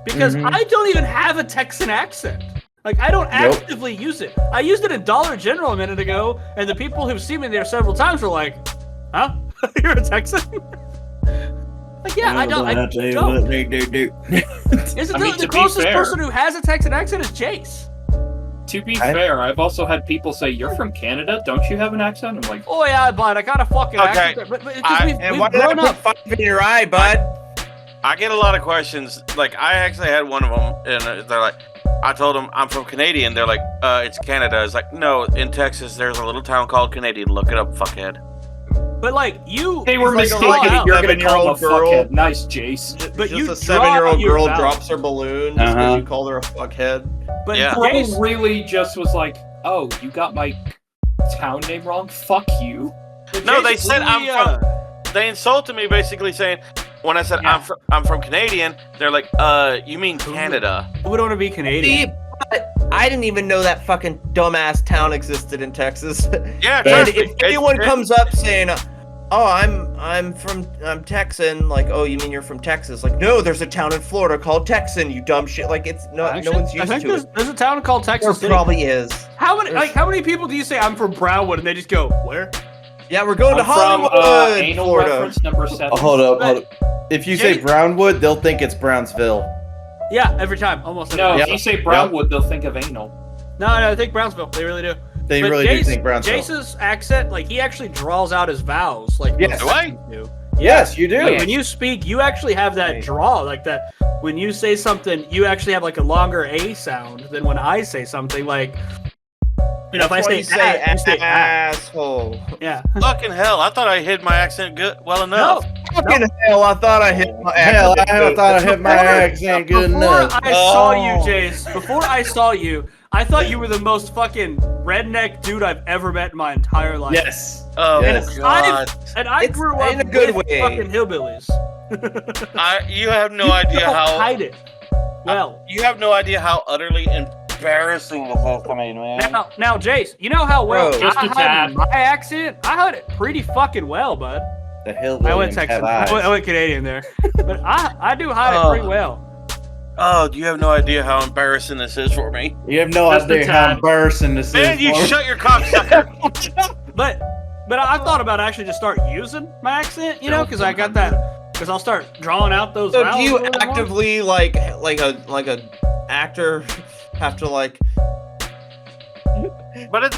because Mhm. I don't even have a Texan accent. Like, I don't actively use it. I used it in Dollar General a minute ago, and the people who've seen me there several times were like, huh? You're a Texan? Like, yeah, I don't. I'll tell you what they do. The closest person who has a Texan accent is Jace. To be fair, I've also had people say, "You're from Canada, don't you have an accent?" I'm like, "Oh yeah, bud, I got a fucking accent." But we've grown up. Five in your eye, bud. I get a lot of questions. Like, I actually had one of them, and they're like, I told them I'm from Canadian. They're like, it's Canada. It's like, no, in Texas, there's a little town called Canadian. Look it up, fuckhead. But like you, they were mistaken. You're gonna call him a fuckhead. Nice, Jace. But just a 7-year-old girl drops her balloon just because you called her a fuckhead. But yeah. Jace really just was like, "Oh, you got my town name wrong. Fuck you." No, they said I'm from. They insulted me basically saying when I said I'm from Canadian. They're like, you mean Canada? We don't want to be Canadian. But I didn't even know that fucking dumbass town existed in Texas. Yeah, and if anyone comes up saying, "Oh, I'm Texan," like, "Oh, you mean you're from Texas?" Like, no, there's a town in Florida called Texan. You dumb shit. Like, it's no one's used to it. There's a town called Texas. There probably is. How many people do you say I'm from Brownwood and they just go where? Yeah, we're going to Hollywood, from, anal Florida. Reference number 7. Oh, hold up. If you say Brownwood, they'll think it's Brownsville. Yeah, every time, almost. Every No, time. if you say Brownwood, they'll think of anal. No, I think Brownsville. They really do. They really do think Brownsville. Jace's accent, like, he actually draws out his vowels, like yes, do I? Do. Yes, you do. Like, when you speak, you actually have that draw, like that. When you say something, you actually have like a longer A sound than when I say something. Like, you know, if I say, you say asshole. Yeah. Fucking hell! I thought I hid my accent well enough. Fucking hell! I thought I hit my accent. Hell, I thought I hit my accent good enough. Before I saw you, Jace. Before I saw you, I thought you were the most fucking redneck dude I've ever met in my entire life. Yes. Oh yes. God. I grew up in a good with way. fucking hillbillies. You have no idea how. Hide it. Well, you have no idea how utterly embarrassing this is to me, man. Now, Jace, you know how well just I hide my accent? I hide it pretty fucking well, bud. The hillbillies. I went Texan. I went Canadian there, but I do hide it pretty well. Oh, you have no idea how embarrassing this is for me. You have no idea how embarrassing this is. Man, you shut your cocksucker. But I thought about actually just start using my accent, you know, because I got that. Because I'll start drawing out those. So do you actively like a actor have to like? But at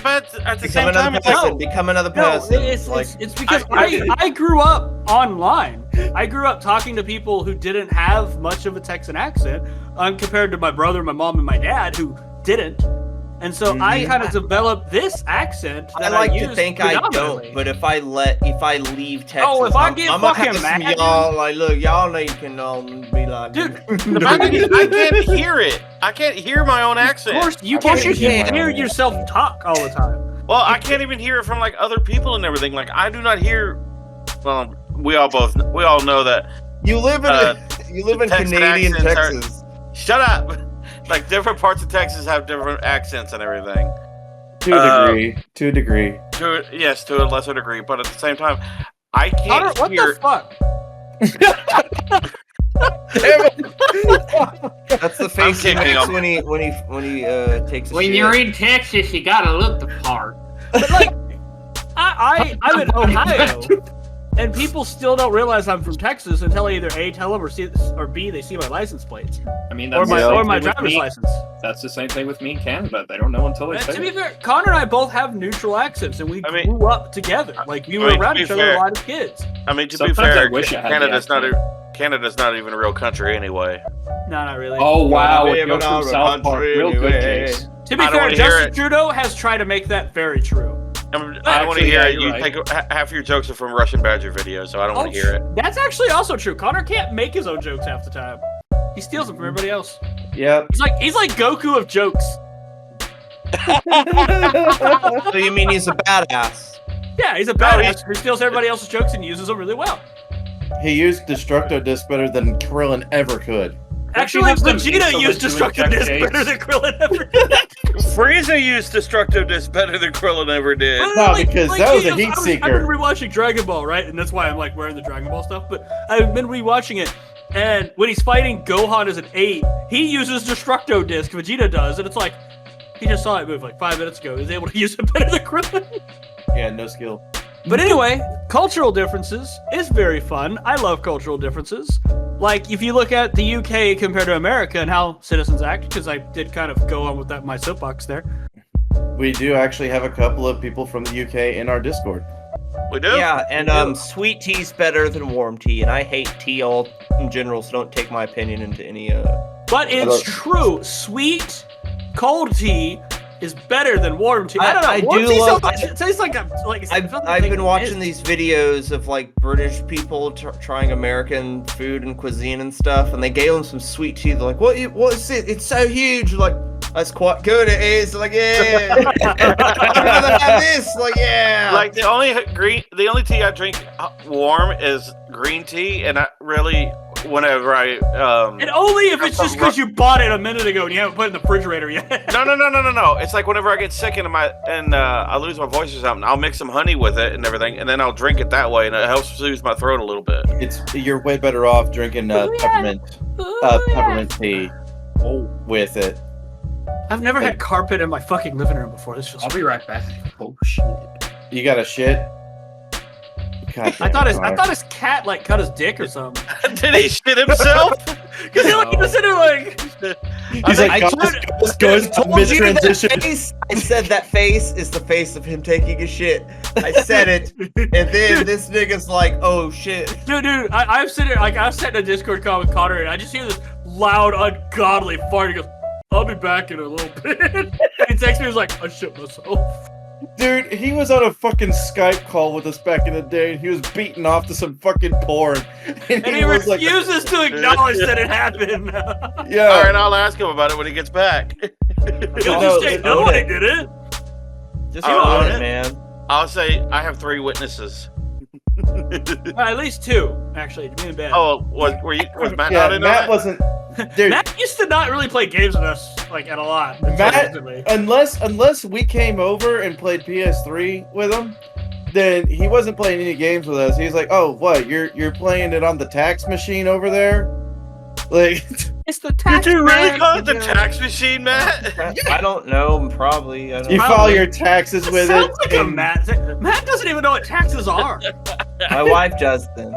the same time, become another person. It's because I grew up online. I grew up talking to people who didn't have much of a Texan accent, compared to my brother, my mom, and my dad who didn't. And so I kind of developed this accent that I use. To think I don't, but if I leave Texas, if I get fucking mad, y'all like, look, y'all know you can be like, dude. I can't hear it. I can't hear my own accent. Of course, you can't hear yourself talk all the time. Well, I can't even hear it from like other people and everything. Like I do not hear. Well, we all know that you live in Canadian Texas. Shut up. Like different parts of Texas have different accents and everything. To a degree. Yes, to a lesser degree, but at the same time, I can't Connor, hear. What the fuck? That's the face he makes when he takes. When you're in Texas, you gotta look the part. But like, I'm in Ohio, and people still don't realize I'm from Texas until I either A, tell them, or B, they see my license plates. I mean, that's or my driver's license. That's the same thing with me in Canada. They don't know until they say it. To be fair, Connor and I both have neutral accents, and we grew up together. Like we were around each other a lot as kids. I mean, to be fair, Canada's not even a real country anyway. No, not really. Oh wow, with your South Park, real good case. To be fair, Justin Trudeau has tried to make that very true. I don't want to hear it. You take half your jokes are from Russian Badger videos, so I don't want to hear it. That's actually also true. Connor can't make his own jokes half the time. He steals them from everybody else. Yep. He's like Goku of jokes. So you mean he's a badass? Yeah, he's a badass who steals everybody else's jokes and uses them really well. He used Destructo Disc better than Krillin ever could. Actually, Vegeta used Destructive Disc better than Krillin ever did. Frieza used Destructive Disc better than Krillin ever did. No, because that was a heat seeker. I've been rewatching Dragon Ball, right? And that's why I'm like wearing the Dragon Ball stuff. But I've been rewatching it, And when he's fighting Gohan as an 8, he uses Destructo Disc, Vegeta does, and it's like, he just saw it move like 5 minutes ago. He's able to use it better than Krillin. Yeah, no skill. But anyway, cultural differences is very fun. I love cultural differences. Like, if you look at the UK compared to America and how citizens act, because I did kind of go on with that my soapbox there. We do actually have a couple of people from the UK in our Discord. We do? Yeah, and sweet tea's better than warm tea, and I hate tea all in general, so don't take my opinion into any But it's true. Sweet, cold tea is better than warm tea. I don't know. I Warm do tea love- it tastes like I've been watching these videos of like British people trying American food and cuisine and stuff, and they gave them some sweet tea. They're like, "What is it? It's so huge!" Like, that's quite good. It is. Like, yeah. I'd rather have this. Like, yeah. Like the only tea I drink warm is green tea, and I really whenever I and only if it's just because you bought it a minute ago and you haven't put it in the refrigerator yet. No. It's like whenever I get sick and I lose my voice or something, I'll mix some honey with it and everything, and then I'll drink it that way, and it helps soothe my throat a little bit. You're way better off drinking peppermint tea with it. I've never had carpet in my fucking living room before. This feels. I'll be right back. Oh shit. You got a shit? God I damn thought his cat like cut his dick or something. Did he shit himself? Because he was sitting there like. He's like, I goes told mid you that transition. face. I said that face is the face of him taking a shit. I said it, and then this nigga's like, "Oh shit." Dude, I'm sitting there, like, I'm sitting in a Discord call with Connor, and I just hear this loud, ungodly fart. He goes, "I'll be back in a little bit." And he texts me, he was like, "I shit myself." Dude, he was on a fucking Skype call with us back in the day, and he was beating off to some fucking porn. And he was like, refuses to acknowledge that it happened. yeah. All right, I'll ask him about it when he gets back. He'll just say, no, I did it. Just Oh, own yeah. it, man. I'll say I have 3 witnesses. At least 2, actually, to be in bed. Oh, was Matt Yeah, not in on Matt that? wasn't. Dude, Matt used to not really play games with us, like, at a lot. Matt, unless we came over and played PS3 with him, then he wasn't playing any games with us. He's like, "Oh, what? You're playing it on the tax machine over there?" Like, It's the tax Did you really man. call it the tax machine, Matt? I don't know. Probably. I don't you know. file your taxes That with sounds it. like a and- Matt thing. Matt doesn't even know what taxes are. My wife does then.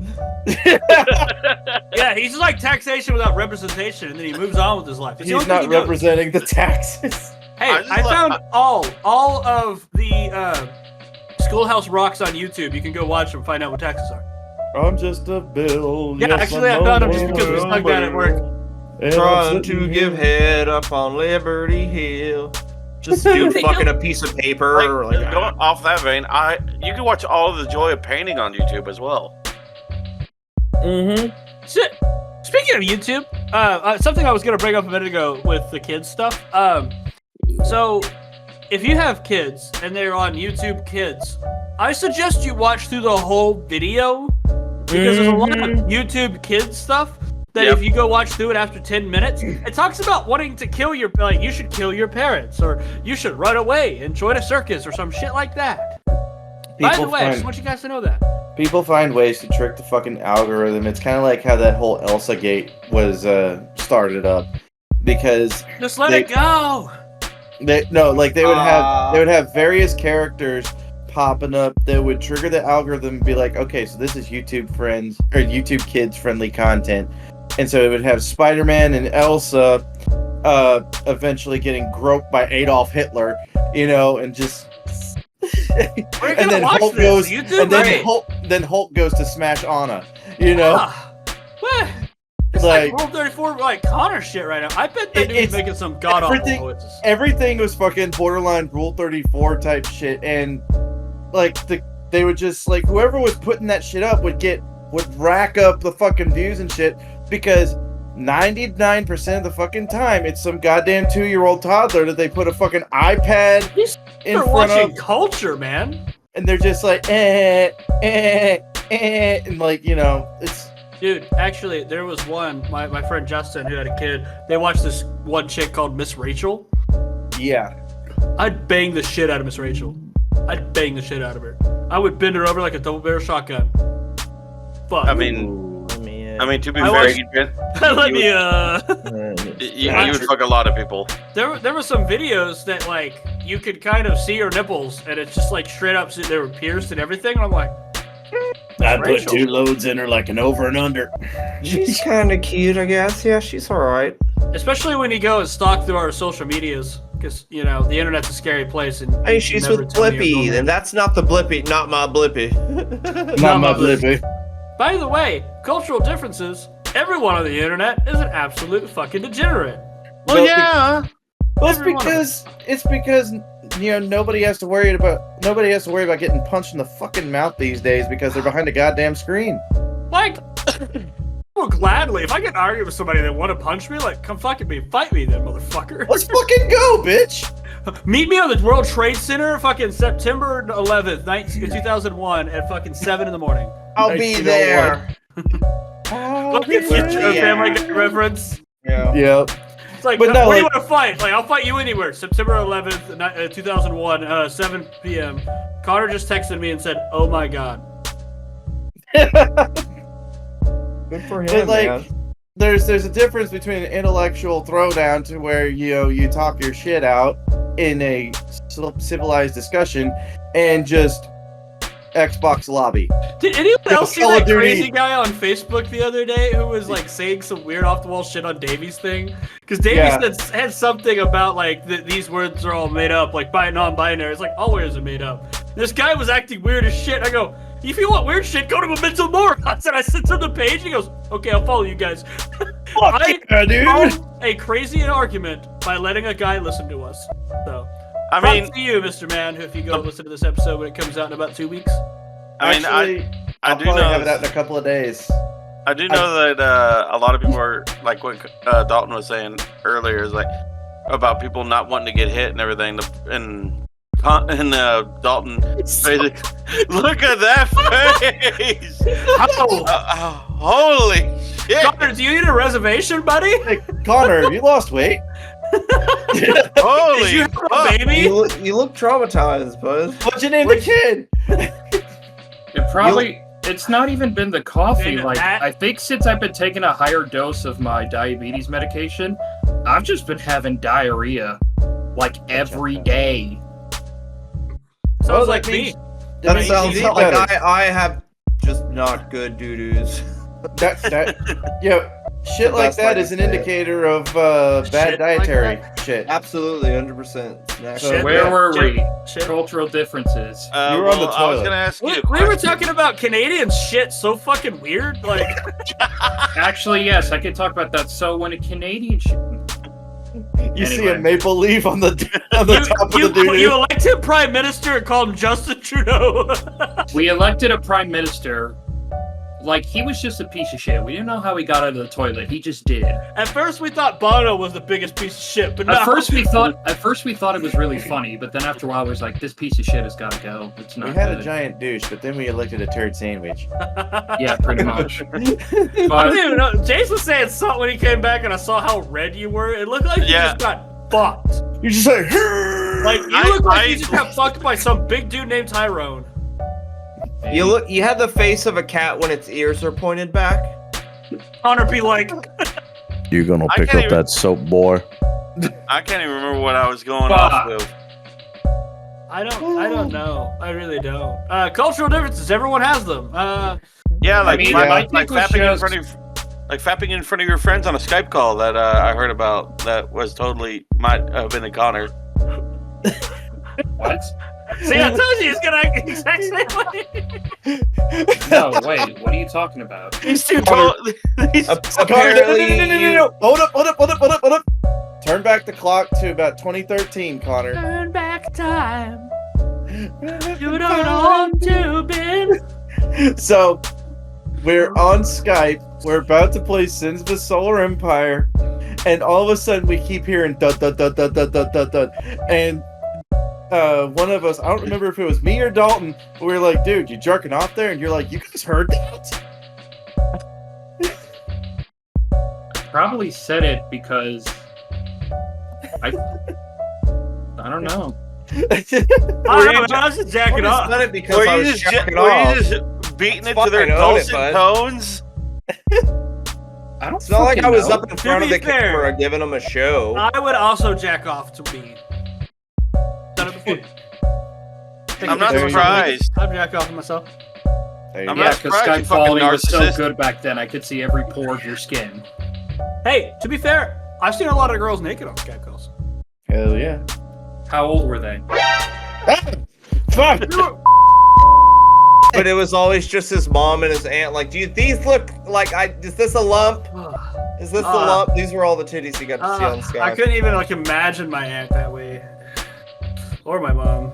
Yeah, he's like taxation without representation, and then he moves on with his life. It's the He's only thing not he knows. representing the taxes. Hey, I just I like- found all of the Schoolhouse Rocks on YouTube. You can go watch them, find out what taxes are. I'm just a bill. Yeah, yes, actually, I know found them just my because we stuck that at work. And Trying I'm to sitting give here. head up on Liberty Hill. Just dude fucking a piece of paper. Like, Like, going off that vein, you can watch all of the joy of painting on YouTube as well. Mhm. Speaking of YouTube, something I was going to bring up a minute ago with the kids stuff. So, if you have kids and they're on YouTube Kids, I suggest you watch through the whole video because there's a lot of YouTube Kids stuff that Yep. if you go watch through it after 10 minutes, it talks about wanting to kill your, like, you should kill your parents or you should run away and join a circus or some shit like that. By the way, I just want you guys to know that. People find ways to trick the fucking algorithm. It's kind of like how that whole Elsa Gate was started up, because Just let it go. they would have various characters popping up that would trigger the algorithm and be like, okay, so this is YouTube friends or YouTube Kids friendly content, and so it would have Spider-Man and Elsa eventually getting groped by Adolf Hitler, and just. We're And gonna then watch Hulk this. goes, YouTube, and then right? Hulk goes to smash Anna. What? It's like Like- Rule 34, like Connor shit right now. I bet that dude's It's- making some god awful everything- noises. Everything was fucking borderline Rule 34 type shit, and like they would just like whoever was putting that shit up would rack up the fucking views and shit, because 99% of the fucking time it's some goddamn 2-year-old toddler that they put a fucking iPad in They're front watching of, culture, man. and they're just like and like it's. Dude, actually, there was one, my friend Justin, who had a kid. They watched this one chick called Miss Rachel. Yeah. I'd bang the shit out of Miss Rachel. I'd bang the shit out of her. I would bend her over like a double barrel shotgun. Fuck. I mean, I mean, to be I fair, watched- Let me you would fuck a lot of people. There were some videos that like you could kind of see her nipples, and it's just like straight up. So they were pierced and everything. And I'm like, I put racial. 2 loads in her like an over and under. She's kind of cute, I guess. Yeah, she's alright. especially when you go and stalk through our social medias, because you know the internet's a scary place. And Hey, you she's never with tell me you're Blippi, normal. and that's not the Blippi, not my Blippi. Not my Blippi. By the way, cultural differences. Everyone on the internet is an absolute fucking degenerate. Well, yeah. Well, it's Everyone. because you know nobody has to worry about getting punched in the fucking mouth these days because they're behind a goddamn screen. Like, well, gladly, if I get argued with somebody that want to punch me, like, come fucking me, fight me then, motherfucker. Let's fucking go, bitch! Meet me on the World Trade Center, fucking September 11th, 2001, at fucking 7 in the morning. I'll be there. Look at you, Family Guy reference. Yeah. Yep. It's like, But no, where do you like- want to fight? Like, I'll fight you anywhere. September 11th, 2001, 7 p.m. Connor just texted me and said, "Oh my god." Good for him, But like, man. there's a difference between an intellectual throwdown to where you talk your shit out in a civilized discussion and just Xbox lobby. Did anyone else see Call that of Duty. crazy guy on Facebook the other day who was like saying some weird off the wall shit on Davies thing? Because Davies Yeah. had something about like these words are all made up, like non-binary. It's like all words are made up. This guy was acting weird as shit. I go, if you want weird shit, go to mementomorons. And I sent him the page. He goes, okay, I'll follow you guys. I Yeah, dude. found a crazy argument by letting a guy listen to us. So, I props mean, to you, Mr. Man, if you go listen to this episode when it comes out in about 2 weeks. I mean, Actually, I I'll do probably know. have it out in a couple of days. I do know that a lot of people are like what Dalton was saying earlier is like about people not wanting to get hit and everything. And Dalton basically, look at that face! Holy shit! Connor, do you need a reservation, buddy? Hey, Connor, have you lost weight? Holy Did you have fuck. a baby? You look traumatized, bud. What'd you name the kid? It probably, it's not even been the coffee. Damn it, Like, Matt. I think since I've been taking a higher dose of my diabetes medication, I've just been having diarrhea like every day. Sounds Well, like that me. means- That means sounds you eat like better. I have just not good doo-doos. Shit The like best that way is to an say it. indicator of bad Shit like dietary shit. Absolutely, 100%. Snack. So Shit, Where yeah, were shit, we? shit. Cultural differences. You were on the I was toilet. gonna ask you. We, a we were question. talking about Canadian shit so fucking weird. Like, Actually, yes, I could talk about that. So when a Canadian You see Anyway. a maple leaf on the top of the doo you elected prime minister and called him Justin Trudeau. we elected a prime minister, like he was just a piece of shit. We didn't know how he got out of the toilet. He just did. At first, we thought Bono was the biggest piece of shit, but At no. first we thought it was really funny, but then after a while, it was like, this piece of shit has got to go. It's not We had good. a giant douche, but then we elected a turd sandwich. Yeah, pretty much. I didn't But even know. Jason was saying something when he came back, and I saw how red you were. It looked like you Yeah. just got fucked. You're just like, Like you look like you just got fucked by some big dude named Tyrone. You had the face of a cat when its ears are pointed back. Connor be like, You're gonna I pick can't up even- that soap, boy. I can't even remember what I was going Fuck. off of. I don't know. I really don't. Cultural differences. Everyone has them. Yeah, like mean, like, my like take was fapping in just- front of fapping in front of your friends on a Skype call that I heard about that was totally might have been a Connor. what? See, I told you he's gonna act the exact same way. No, wait. What are you talking about? These two told these Apparently, no. Hold up. Turn back the clock to about 2013, Connor. Turn back time. You don't want to, Ben. So, we're on Skype. We're about to play Sins of the Solar Empire, and all of a sudden we keep hearing dud dud dud dud dud dud dud dud, and one of us, I don't remember if it was me or Dalton, we were like, "Dude, you jerking off there?" And you're like, "You guys heard that?" Probably said it because I don't know. I don't know, I was just jacking I off. done it because were I you was just jacking were off. you just beating it to Fucking their own it, dulcet bud. tones? I don't. It's not like I was know. up in front of be the fair, camera giving them a show. I would also jack off to me. Done it before. I'm not There you go. surprised. I've jacked off to myself. There you I'm go. Yeah, not because surprised, Skype you fucking quality was so narcissist. good back then. I could see every pore of your skin. Hey, to be fair, I've seen a lot of girls naked on Skype calls. Hell yeah. How old were they? Fuck! But it was always just his mom and his aunt. Like, these look like is this a lump? Is this the lump? These were all the titties he got to see on I Skype. couldn't even like imagine my aunt that way, or my mom.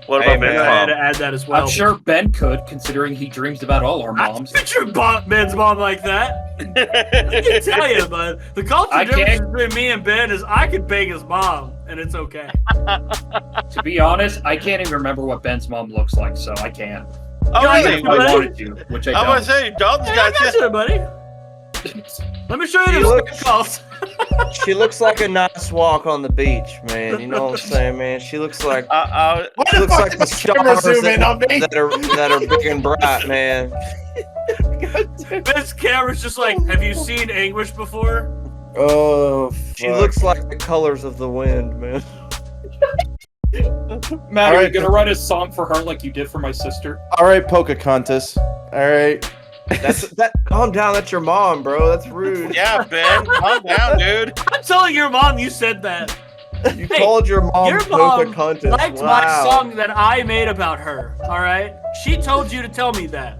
What Hey, about man. Ben's I had to mom? add that as well. I'm sure Ben could, considering he dreams about all our I moms. picture Ben's mom like that. I can tell you, but the culture I difference can't- between me and Ben is I could bang his mom, and it's okay. To be honest, I can't even remember what Ben's mom looks like, so I can't. Oh, Yeah, I really? got If I buddy. wanted to, which I I'm don't. gonna say, Dalton's Hey, I got got you. you, buddy. Let me show you She the looks- calls. She looks like a nice walk on the beach, man. You know what I'm saying, man? She looks like Why she the looks fuck like the did the camera stars zoom in on me? that are big and bright, man. Ben's camera's just like, have you seen anguish before? Oh, She fuck. looks like the colors of the wind, man. Matt, are you Alright, gonna write a song for her like you did for my sister? All right, Pocahontas. All right. Calm down. That's your mom, bro. That's rude. Yeah, Ben, calm down, dude. I'm telling your mom you said that. You Hey, called your mom Your mom Pocahontas. liked Wow. my song that I made about her. All right, she told you to tell me that.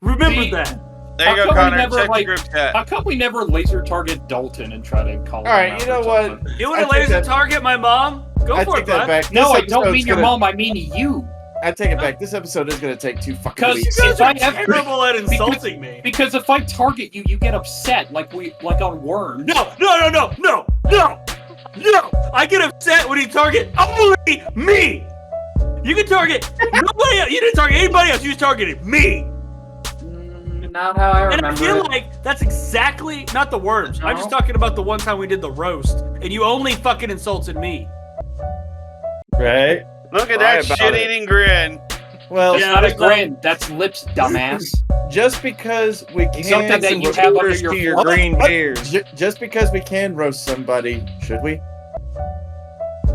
Remember See, that. There you How go, come we Connor. never, Check the like- group chat. How come we never laser target Dalton and try to call him All right, out you or know what? something? You want I to take laser that- target my mom? Go I for take it, that bud. back. No, This I don't episode's mean your gonna- mom. I mean you. I take it back. This episode is gonna take 2 fucking Because weeks. You guys If are I ever- terrible at insulting me. Because if I target you, you get upset like on Worms. No. I get upset when you target only me. You can target nobody else. You didn't target anybody else. You just targeted me. Not how I And remember I feel it. like that's exactly not the worms. I'm just No. talking about the one time we did the roast, and you only fucking insulted me. Right. Look at Lie that about shit-eating grin. Well, That's Yeah, not a that's not- grin. That's lips, dumbass. just because we can Something that you have under Cheers your to your What? green What? beers. just because we can roast somebody, should we?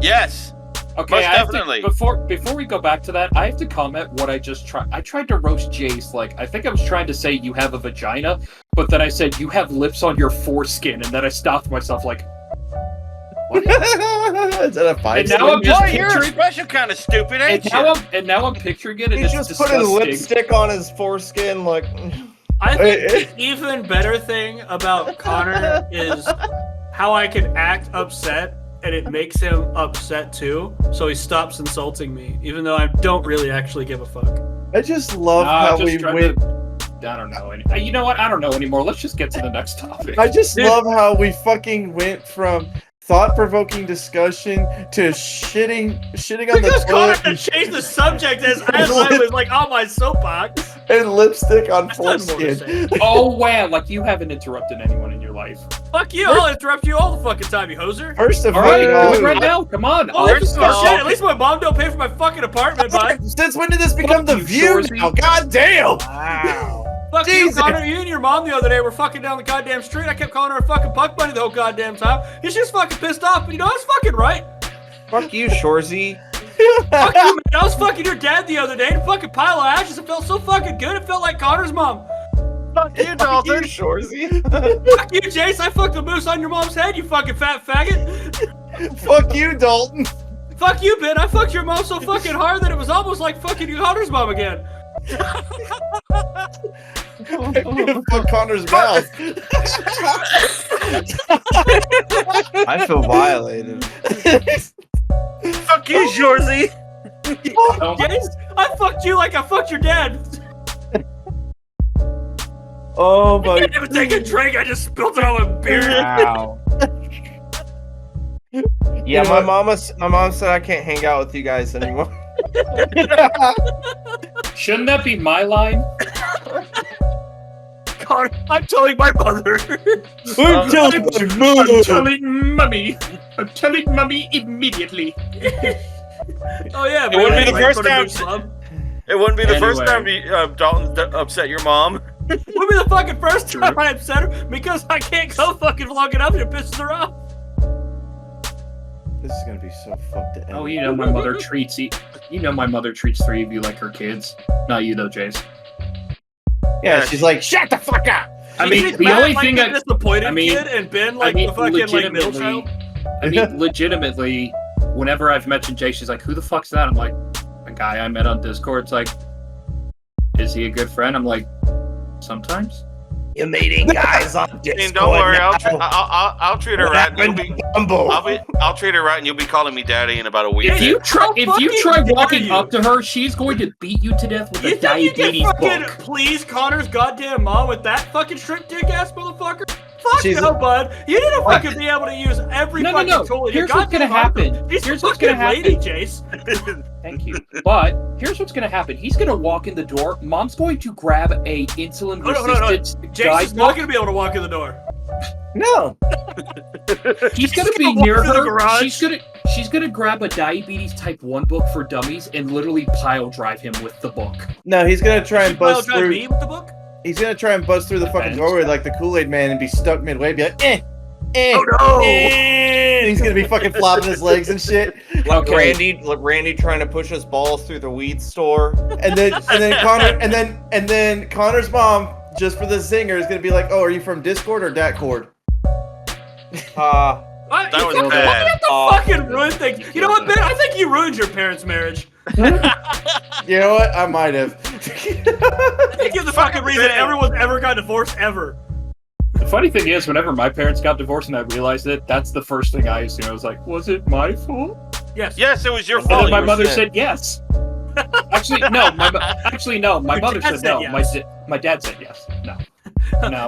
Yes. Okay, Most I have definitely. to, before we go back to that, I have to comment what I just tried. I tried to roast Jace. Like, I think I was trying to say you have a vagina, but then I said you have lips on your foreskin, and then I stopped myself like, Is that a fight? And now I'm just Boy, you're a picturing- special kind of stupid, ain't and you? now I'm picturing it, and He's it's just putting disgusting. lipstick on his foreskin, like. I think Hey, the even better thing about Connor is how I can act upset and it makes him upset too. So he stops insulting me, even though I don't really actually give a fuck. I just love Nah, how just we try went. I don't know. You know what? I don't know anymore. Let's just get to the next topic. I just Dude. love how we fucking went from thought-provoking discussion to shitting on Because the Connor toilet changed the subject as I was like on my soapbox. and lipstick on That's not more to foreskin. say. Oh wow! Like you haven't interrupted anyone in your life. Fuck you! I'll interrupt you all the fucking time, you hoser. First of All all, right, do it right now. Come on. Oh, First this is of all- shit. At least my mom don't pay for my fucking apartment, bud. since when did this become the you, view Shorzy. now? God damn! Wow. Fuck Jesus. you, Connor. You and your mom the other day were fucking down the goddamn street. I kept calling her a fucking puck bunny the whole goddamn time. And she was fucking pissed off, but you know, I was fucking right. Fuck you, Shorzy. Fuck you, man. I was fucking your dad the other day in a fucking pile of ashes. It felt so fucking good. It felt like Connor's mom. Fuck you, Dalton. Shorzy. Fuck you, Jace. I fucked the moose on your mom's head, you fucking fat faggot. Fuck you, Dalton. Fuck you, Ben. I fucked your mom so fucking hard that it was almost like fucking your Connor's mom again. Fuck Connor's mouth. I feel violated. Fuck you, Shorzy. Oh, Jace, I fucked you like I fucked your dad. Oh I my! didn't even take a drink. I just spilled it on my beer. Wow. Yeah, my mom said I can't hang out with you guys anymore. shouldn't that be my line? Connor, I'm telling my mother. I'm telling my mom. I'm telling mummy. I'm telling mummy immediately. Oh yeah, It wouldn't be the like, first put a time- moose slum. It wouldn't be the first Anyway. time Dalton upset your mom. Would be the fucking first time I upset her because I can't go fucking long enough and it pisses her off. This is gonna be so fucked to end. Oh, you know my mother treats my mother treats 3 of you like her kids. Not you though, Jace. Yeah, she's like, shut the fuck up. I mean, the only thing I disappointed I mean- kid and been like the fucking like middle child. I mean, legitimately, whenever I've mentioned Jay, she's like, "Who the fuck's that?" I'm like, "A guy I met on Discord." It's like, "Is he a good friend?" I'm like, "Sometimes." You're meeting guys on I Discord. mean, don't worry, now. I'll treat her What right. And happened you'll be, to Bumble? I'll treat her right, and you'll be calling me daddy in about a week. If you try fucking walking dare you? up to her, she's going to beat you to death with You a think you can diabetes fucking book. please Connor's goddamn mom with that fucking shrimp dick ass motherfucker? Fuck She's no, bud. You need to fucking be able to use every No. fucking tool in your Here's what's gonna goddamn arsenal. happen. She's Here's a what's gonna fucking lady, happen. Jace. Thank you. But here's what's gonna happen. He's gonna walk in the door. Mom's going to grab a insulin No. resistant Jace is not gonna be able to walk in the door. No. He's gonna Just be gonna near walk to the her. garage. She's gonna grab a diabetes type 1 book for dummies and literally pile drive him with the book. No, he's gonna try and I'll bust drive through. me with the book. He's gonna try and bust through the fucking Depends. doorway like the Kool-Aid Man and be stuck midway. Be like, eh. Oh no! And he's gonna be fucking flopping his legs and shit. Like Okay. Randy trying to push his balls through the weed store. And then Connor's mom, just for the zinger, is gonna be like, "Oh, are you from Discord or Datcord?" What? That You was fucking- bad. What the fucking ruin things? You know what, Ben? I think you ruined your parents' marriage. You know what? I might have. I think you're the fucking reason everyone's ever got divorced ever. The funny thing is, whenever my parents got divorced and I realized it, that's the first thing I assumed. I was like, was it my fault? Yes. Yes, it was your And fault. then my you mother were said yes. Actually, no. My Your mother dad said no. said yes. My dad said yes. No.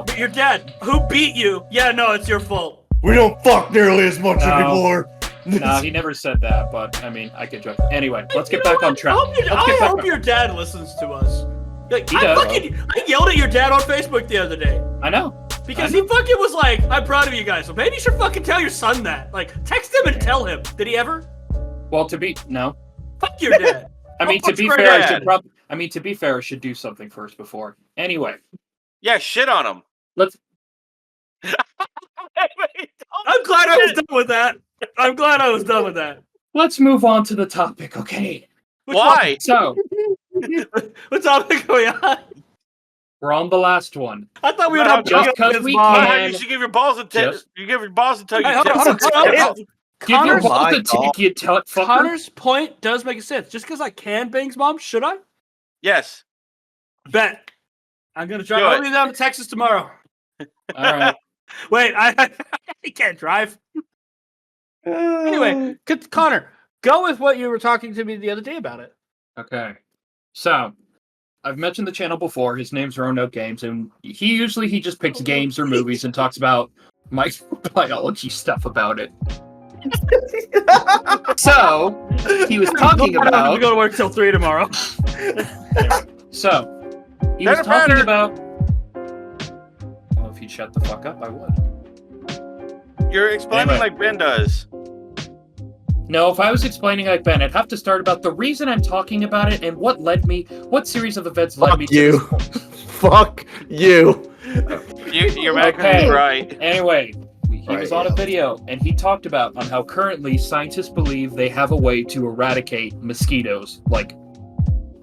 But your dad, who beat you? Yeah, no, it's your fault. We don't fuck nearly as much No. anymore. No, he never said that. But I mean, I could joke. Anyway, let's get back on track. I hope your dad listens to us. Like, He I does. yelled at your dad on Facebook the other day. I know. Because he fucking was like, I'm proud of you guys, so maybe you should fucking tell your son that. Like, text him and tell him. Did he ever? Well, no. Fuck your dad. I mean, to be Fuck fair, your I dad. should probably. I mean, to be fair, I should do something first before. Anyway, Yeah, shit on him. let's. I'm glad I was done with that. Let's move on to the topic, okay? Why? So What topic are we on? we're on the last one. I thought we were No, on just Jacob 'cause and we his mom. can- You should give your balls a tip. Just- You give your balls until you Hey, hold tip. on, hold on. Give your Connor's- balls my to God. take you fucker. Connor's point does make sense. Just because I can bang his mom, should I? Yes. Bet. I'm gonna drive. Do I'll it. be down to Texas tomorrow. All right. Wait, I can't drive. Anyway, Connor, go with what you were talking to me the other day about it. Okay. So I've mentioned the channel before. His name's Roanoke Games, and he just picks games or movies and talks about microbiology stuff about it. So he was talking I'm about. gonna go to work till 3 tomorrow. So he was Better, talking better. about. Well, if he'd shut the fuck up, I would. You're explaining Anyway. like Ben does. No, if I was explaining like Ben, I'd have to start about the reason I'm talking about it and what series of events led me to you. this point. Fuck you. You're making Okay. me right. Anyway, he Right, was on a video and he talked about on how currently scientists believe they have a way to eradicate mosquitoes. Like,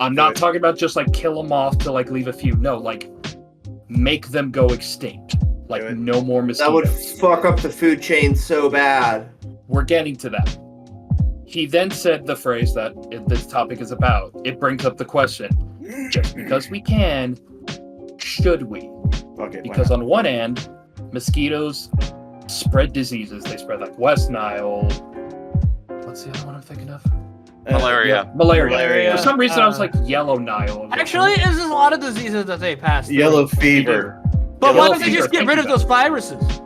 I'm not talking about just like kill them off to like leave a few. No, like make them go extinct. Like Good. no more That would mosquitoes. fuck up the food chain so bad. We're getting to that. He then said the phrase that this topic is about. It brings up the question, just because we can, should we? Fuck it. Because on one end, mosquitoes spread diseases. They spread like West Nile. What's the other one I'm thinking of? Malaria. Malaria. Malaria. For some reason, I was like Yellow Nile. Actually, there's just a lot of diseases that they pass through. Yellow fever. But why Yellow don't they fever, just get thank rid you, of those viruses?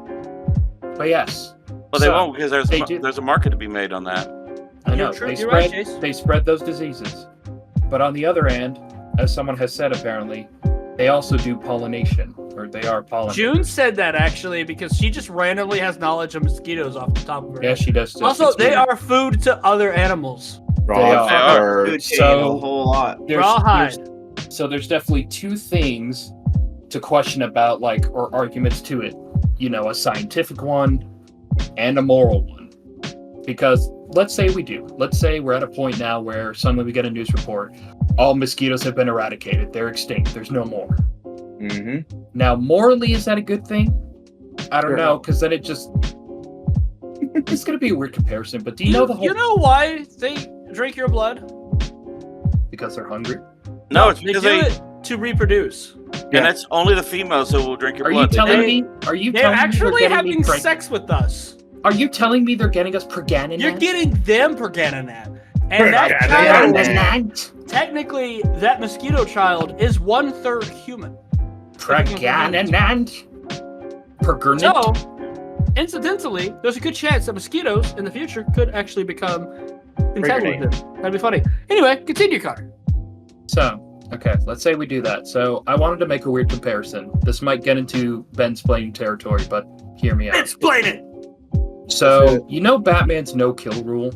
But yes, Well, they So, won't because they do- there's a market to be made on that. I know You're true- they you're spread. right, Chase. They spread those diseases. But on the other end, as someone has said, apparently, they also do pollination, or they are pollinators. June said that actually because she just randomly has knowledge of mosquitoes off the top of her Yeah, head. she does. Too. Also, It's they weird. are food to other animals. They are. Food chain So- a whole lot. There's Rawhide. definitely two things to question about, like, or arguments to it. You know, a scientific one and a moral one. Because let's say we do. Let's say we're at a point now where suddenly we get a news report. All mosquitoes have been eradicated. They're extinct. There's no more. Mm-hmm. Now, morally, is that a good thing? I don't know, because then it just... It's going to be a weird comparison, but do you know the whole... You know why they drink your blood? Because they're hungry? No, it's they because do they... it to reproduce. And it's only the females who will drink your Are blood. you telling me? Are you They're telling me actually they're getting having me sex with us. Are you telling me they're getting us pregnant? You're getting them pregnant. And that child, technically, that mosquito child is 1/3 human. Pregnant. So, incidentally, there's a good chance that mosquitoes in the future could actually become entangled with them. That'd be funny. Anyway, continue, Connor. So, okay, let's say we do that. So, I wanted to make a weird comparison. This might get into Ben-splaining territory, but hear me out. Explain it! So, you know Batman's no-kill rule?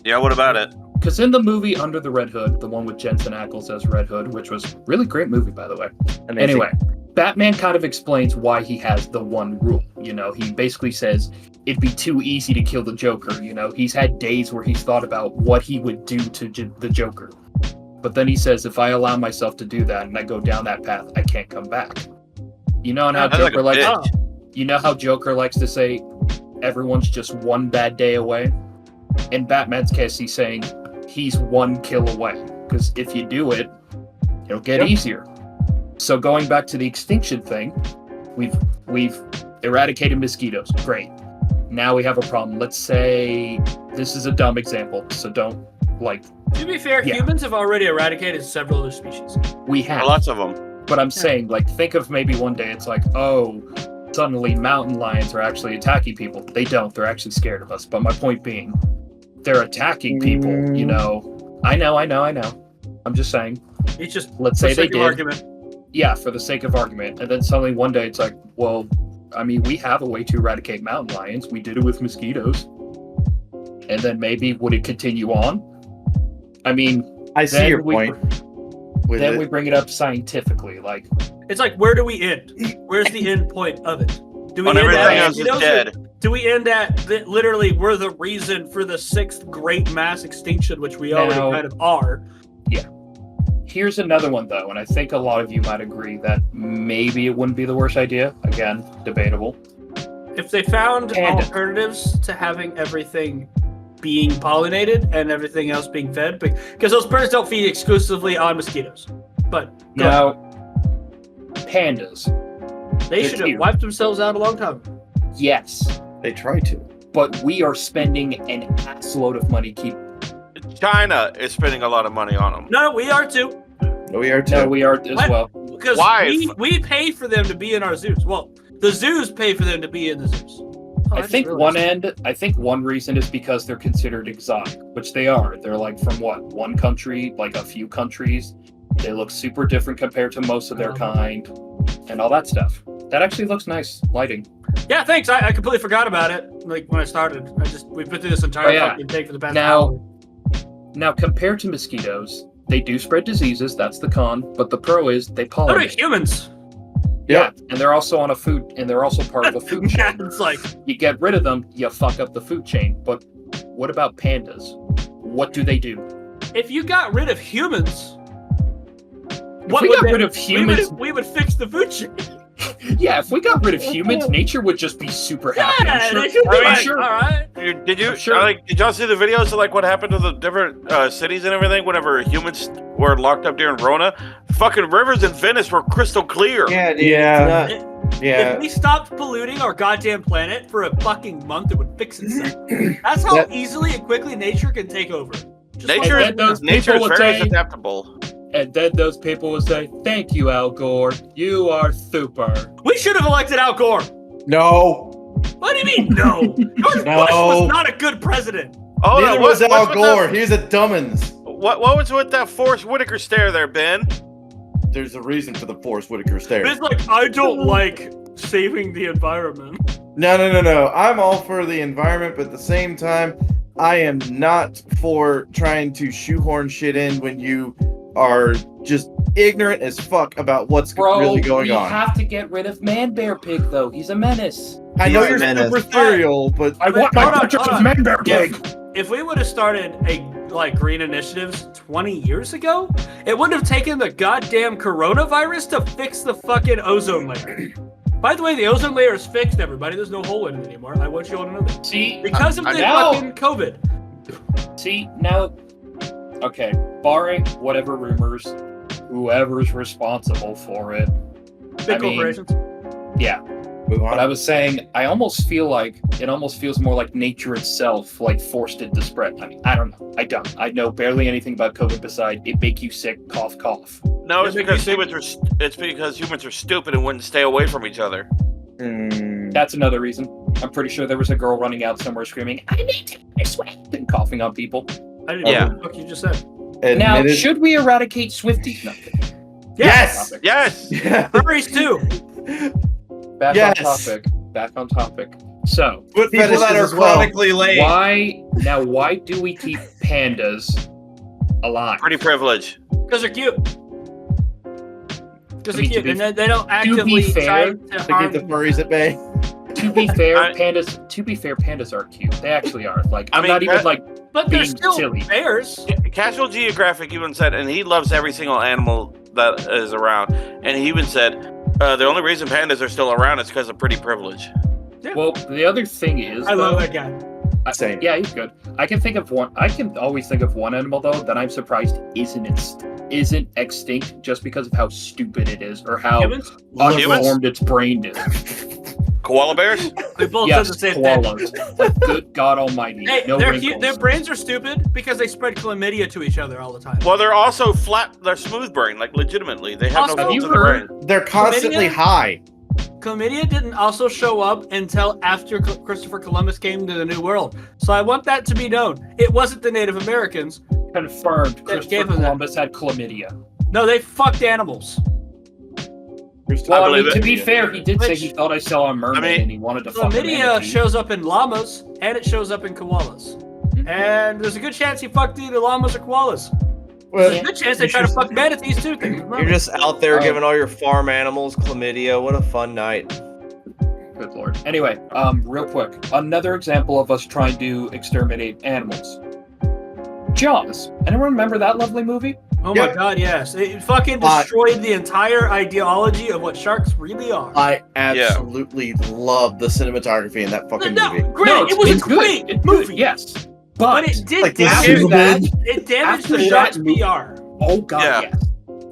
Yeah, what about it? Because in the movie Under the Red Hood, the one with Jensen Ackles as Red Hood, which was a really great movie, by the way. Amazing. Anyway, Batman kind of explains why he has the one rule. You know, he basically says it'd be too easy to kill the Joker. You know, he's had days where he's thought about what he would do to the Joker. But then he says, if I allow myself to do that and I go down that path, I can't come back. You know how Joker you know how Joker likes to say everyone's just one bad day away? In Batman's case, he's saying he's one kill away. Because if you do it, it'll get easier. So going back to the extinction thing, we've eradicated mosquitoes. Great. Now we have a problem. Let's say this is a dumb example, so don't To be fair, humans have already eradicated several other species. We have lots of them. But I'm saying, think of maybe one day it's like, oh, suddenly mountain lions are actually attacking people. They don't. They're actually scared of us. But my point being, they're attacking people. You know, I know. I'm just saying. It's just let's say they did. Argument. Yeah, for the sake of argument. And then suddenly one day it's like, well, I mean, we have a way to eradicate mountain lions. We did it with mosquitoes. And then maybe would it continue on? I mean, I see your point. We bring it up scientifically, it's like, where do we end? Where's the end point of it? Do we when end everything at else is dead? Do we end at literally we're the reason for the 6th great mass extinction, which we already kind of are? Yeah. Here's another one though, and I think a lot of you might agree that maybe it wouldn't be the worst idea. Again, debatable. If they found alternatives to having everything being pollinated and everything else being fed, because those birds don't feed exclusively on mosquitoes. But now, pandas. They should have wiped themselves out a long time ago. Yes. They try to. But we are spending an assload of money China is spending a lot of money on them. No, we are too. We are too. No, we are as well. Because we pay for them to be in our zoos. Well, the zoos pay for them to be in the zoos. I think one reason is because they're considered exotic, which they are. They're from one country, a few countries. They look super different compared to most of their kind, and all that stuff. That actually looks nice. Lighting. Yeah, thanks. I completely forgot about it. When I started, we've been through this entire fucking thing for the past hour. Now, compared to mosquitoes, they do spread diseases. That's the con. But the pro is they pollinate. What are humans? Yeah, and they're also on a food, and they're also part of a food chain. It's you get rid of them, you fuck up the food chain. But what about pandas? What do they do? If you got rid of humans, we would fix the food chain. Yeah, if we got rid of humans, nature would just be super happy. Yeah, sure. All right. Did you did y'all see the videos of what happened to the different cities and everything whenever humans were locked up during Rona? Fucking rivers in Venice were crystal clear. Yeah, dude. Yeah. If we stopped polluting our goddamn planet for a fucking month, it would fix itself. That's how easily and quickly nature can take over. Nature is very adaptable. And then those people will say, "Thank you, Al Gore. You are super." We should have elected Al Gore. No. What do you mean, no? George Bush was not a good president. Oh, neither was Al Gore. He's a dumbins. What was with that Forrest Whitaker stare there, Ben? There's a reason for the Forrest Whitaker stare. It's I don't like saving the environment. No. I'm all for the environment, but at the same time, I am not for trying to shoehorn shit in when you are just ignorant as fuck about what's Bro, really going we on. have to get rid of Man Bear Pig, though. He's a menace. I know He's a you're menace. super ethereal, but I want Hold my on, pictures hold of on. Man Bear Pig. If we would have started green initiatives 20 years ago, it wouldn't have taken the goddamn coronavirus to fix the fucking ozone layer. By the way, the ozone layer is fixed, everybody. There's no hole in it anymore. I want you all to know that. See, Because of the now- fucking COVID. See, now, okay, barring whatever rumors, whoever's responsible for it. Big I mean, corporations. Yeah, move but I on. was saying, I almost feel like it almost feels more like nature itself, like forced it to spread. I mean, I don't know. I don't. I know barely anything about COVID besides it make you sick, cough, cough. No, it's Does it because make you humans are stupid and wouldn't stay away from each other. That's another reason. I'm pretty sure there was a girl running out somewhere screaming, "I need to I sweat," and coughing on people. I didn't Yeah. know what the fuck you just said. Now, Admitted- should we eradicate Swifties? No. Yes! Topic. Yes. Yeah. Furries too. Back Yes. on topic. Back on topic. So, Foot People that fetishes are as well. chronically late. why do we keep pandas alive? Pretty privilege. Because they're cute. Because I mean, they're to cute. be- And they don't actively fair, try to To harm. keep the furries at bay. To be fair, I- pandas are cute. They actually are. Like, I I'm mean, not even that- like But they're being still silly. bears. Casual Geographic even said, and he loves every single animal that is around. And he even said, the only reason pandas are still around is because of pretty privilege. Well, the other thing is, I love though, that guy. Same. Yeah, he's good. I can always think of one animal though that I'm surprised isn't extinct just because of how stupid it is or how Humans? unformed its brain is. Koala bears? We both Yes, said the same thing. koalas. Like, good God Almighty, Hey, no their wrinkles. brains are stupid because they spread chlamydia to each other all the time. Well, they're also flat. They're smooth brain, like legitimately. They have Also, no have folds you in the heard- brain. They're constantly Chlamydia? high. Chlamydia didn't also show up until after Christopher Columbus came to the New World. So I want that to be known. It wasn't the Native Americans. Confirmed. That Christopher gave him that. Columbus had chlamydia. No, they fucked animals. Well, I believe mean, to it. be fair, he did say Which- he thought I saw a mermaid I mean, and he wanted to fuck a Chlamydia manatee. shows up in llamas and it shows up in koalas. And there's a good chance he fucked either llamas or koalas. Well, There's a good chance they try to fuck manatees too. You're just out there Oh. giving all your farm animals chlamydia. What a fun night. Good lord. Anyway, real quick, another example of us trying to exterminate animals. Jaws. Anyone remember that lovely movie? Oh my Yeah. god, yes. It fucking destroyed the entire ideology of what sharks really are. I absolutely love the cinematography in that fucking No, movie. great. No, it was a it's good. great It's movie. good, yes. But But it did Like the damage Superman. It damaged After the that sharks' movie- PR. oh god, Yeah. yes.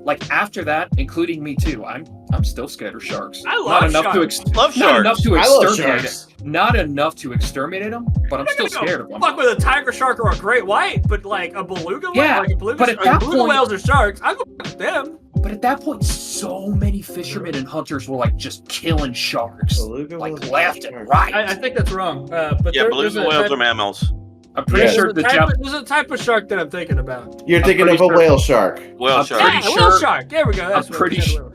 Like after that, including me too, I'm still scared of sharks. I love not enough sharks. to Love not enough sharks. to I love exterminate sharks. it. Not enough to exterminate them, but I'm still scared of them. Fuck with a tiger shark or a great white, but like a beluga whale, Yeah, like a beluga, but at like that beluga point- whales or sharks, I go fuck with them. But at that point, so many fishermen and hunters were like just killing sharks, Beluga like whales are left and sharks. right. I think that's wrong. But Yeah, there's beluga a whales type- are mammals. I'm pretty Yeah. sure the there's a type of shark that I'm thinking about. You're thinking of pretty a sure- whale shark. Whale I'm sharks. pretty Yeah, a whale sure- shark. There we go. That's I'm what pretty we sure-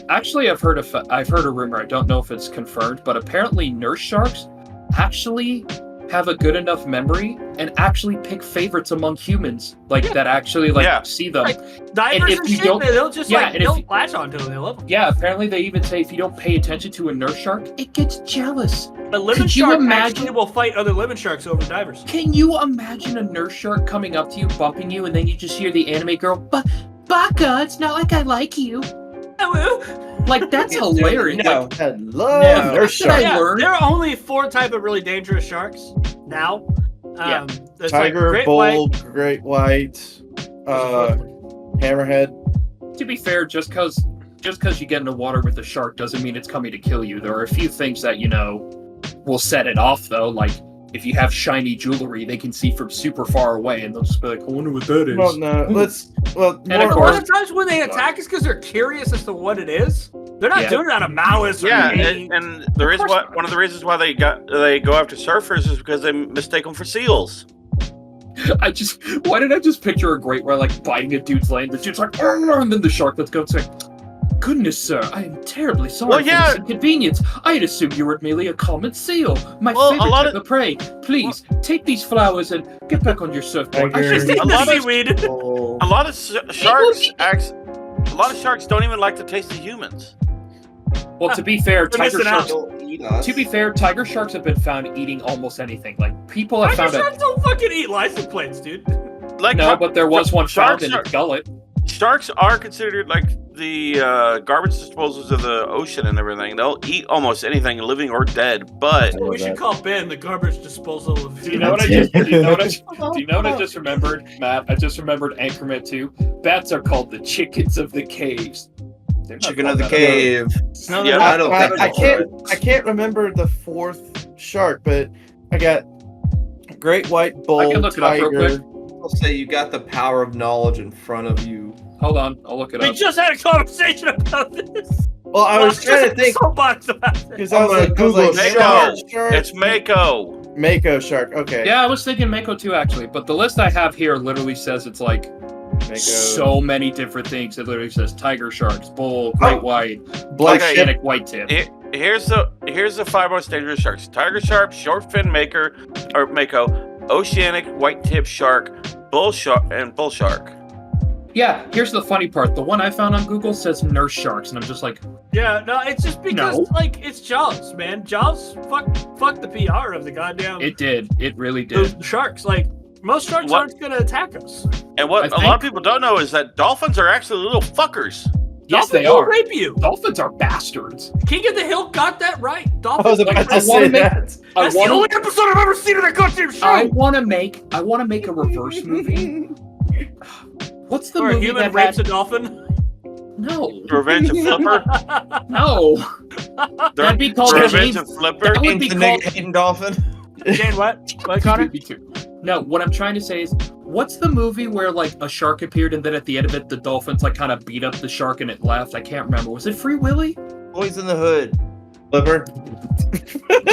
Actually, I've heard a rumor. I don't know if it's confirmed, but apparently nurse sharks actually have a good enough memory and actually pick favorites among humans, like Yeah. that actually like Yeah. see them. Right. Divers if and you shit, don't- they'll just yeah, like and if they'll you- latch onto them. They love them. Yeah, apparently they even say if you don't pay attention to a nurse shark, it gets jealous. A living Could you shark imagine- actually will fight other living sharks over divers. Can you imagine a nurse shark coming up to you, bumping you, and then you just hear the anime girl, "But Baka, it's not like I like you." Like that's hilarious. No. Like, I love No. nurse That's what I sharks. Yeah, learned. there are only 4 type of really dangerous sharks now. Yeah. There's like Tiger, great bull, white. great white, hammerhead. to be fair, just because you get in the water with a shark doesn't mean it's coming to kill you. There are a few things that will set it off though. Like if you have shiny jewelry, they can see from super far away, and they'll just be like, "I wonder what that is." Well, no, And of A lot course- of times when they attack is because they're curious as to what it is. They're not Yeah. doing it out of malice or Yeah, hate. and the reason course why not. one of the reasons why they go after surfers is because they mistake them for seals. Why did I just picture a great white like biting a dude's leg? The dude's like, "Arr!" and then the shark lets go and say, "Goodness, sir, I am terribly sorry Well, for yeah. this inconvenience. I had assumed you were merely a common seal, my Well, a favorite lot type of prey. Please take these flowers and get back on your surfboard." I Tiger. just Just eat A the lot of- seaweed. Bull. A lot of sharks a lot of sharks don't even like the taste of humans. Well, to be fair, They're missing out. They'll eat us. To be fair, tiger sharks have been found eating almost anything. Like people have Tiger found sharks don't fucking eat license plates, dude. Like no, but there was one found sharks in are- its gullet. Sharks are considered like the garbage disposals of the ocean and everything. They'll eat almost anything, living or dead. But We should call Ben the garbage disposal of. Do you know what I just? Do you know what I just remembered, Matt? I just remembered Anchorman 2. Bats are called the chickens of the caves. They're not Chicken called of the that. cave. No, Yeah, I don't think I that's can't. I can't remember the fourth shark, but I got great white bull, I can look it up real tiger. quick. I'll say you got the power of knowledge in front of you. Hold on, I'll look it We up. just had a conversation about this. Well, I was trying to think Soapbox about it. because I was like, Google shark, shark, it's Mako. Mako shark. Okay. Yeah, I was thinking Mako 2 actually, but the list I have here literally says it's like Mako. so many different things. It literally says tiger sharks, bull, great white, Black Okay. ship. oceanic white tip. Here's the 5 most dangerous sharks: tiger shark, short fin maker or Mako, oceanic white tip shark, bull shark, and bull shark. Yeah, here's the funny part. The one I found on Google says nurse sharks, and I'm just like, Yeah, no, it's just because No. like it's Jaws, man. Jaws fuck the PR of the goddamn it did. It really those did. sharks. Like most sharks What? aren't gonna attack us. And what I a lot of people don't know is that dolphins are actually little fuckers. Yes, Dolphins they will are. rape you. Dolphins are bastards. King of the Hill got that right. I Dolphins. was about like, to I say wanna make- that. I that's the want only episode I've ever seen of that goddamn show. I want to make a reverse movie. What's the Where a movie human that rapes had... a dolphin. No, Revenge of Flipper. no. That'd be called Revenge Jane. of Flipper. That would be the called. nigga hating dolphin. Jane, what? What, Connor? Me too. No, what I'm trying to say is, what's the movie where like a shark appeared and then at the end of it the dolphins like kind of beat up the shark and it left? I can't remember. Was it Free Willy? Boys in the Hood. Flipper.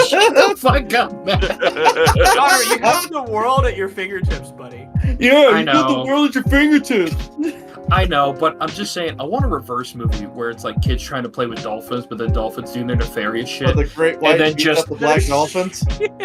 Shut the fuck up, man. Connor, you have the world at your fingertips, buddy. Yeah, I you got know. the world at your fingertips. I know, but I'm just saying, I want a reverse movie where it's like kids trying to play with dolphins, but the dolphins doing their nefarious shit. Oh, the great white then beats just- up the black dolphins.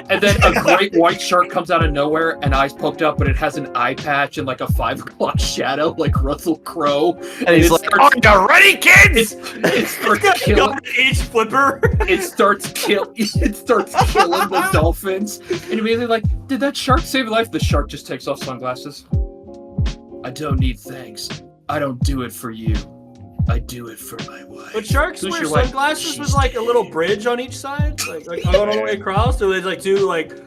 And then a great white shark comes out of nowhere and eyes poked up, but it has an eye patch and like a 5 o'clock shadow, like Russell Crowe. And he's it like, starts, you ready, kids? it starts killing. Each flipper. It starts killing the dolphins. And immediately like, did that shark save your life? The shark just takes off sunglasses. I don't need thanks. I don't do it for you. I do it for my wife. But sharks Who's wear your wife? sunglasses with She's like a little bridge on each side, like going all the way across. So there's like two like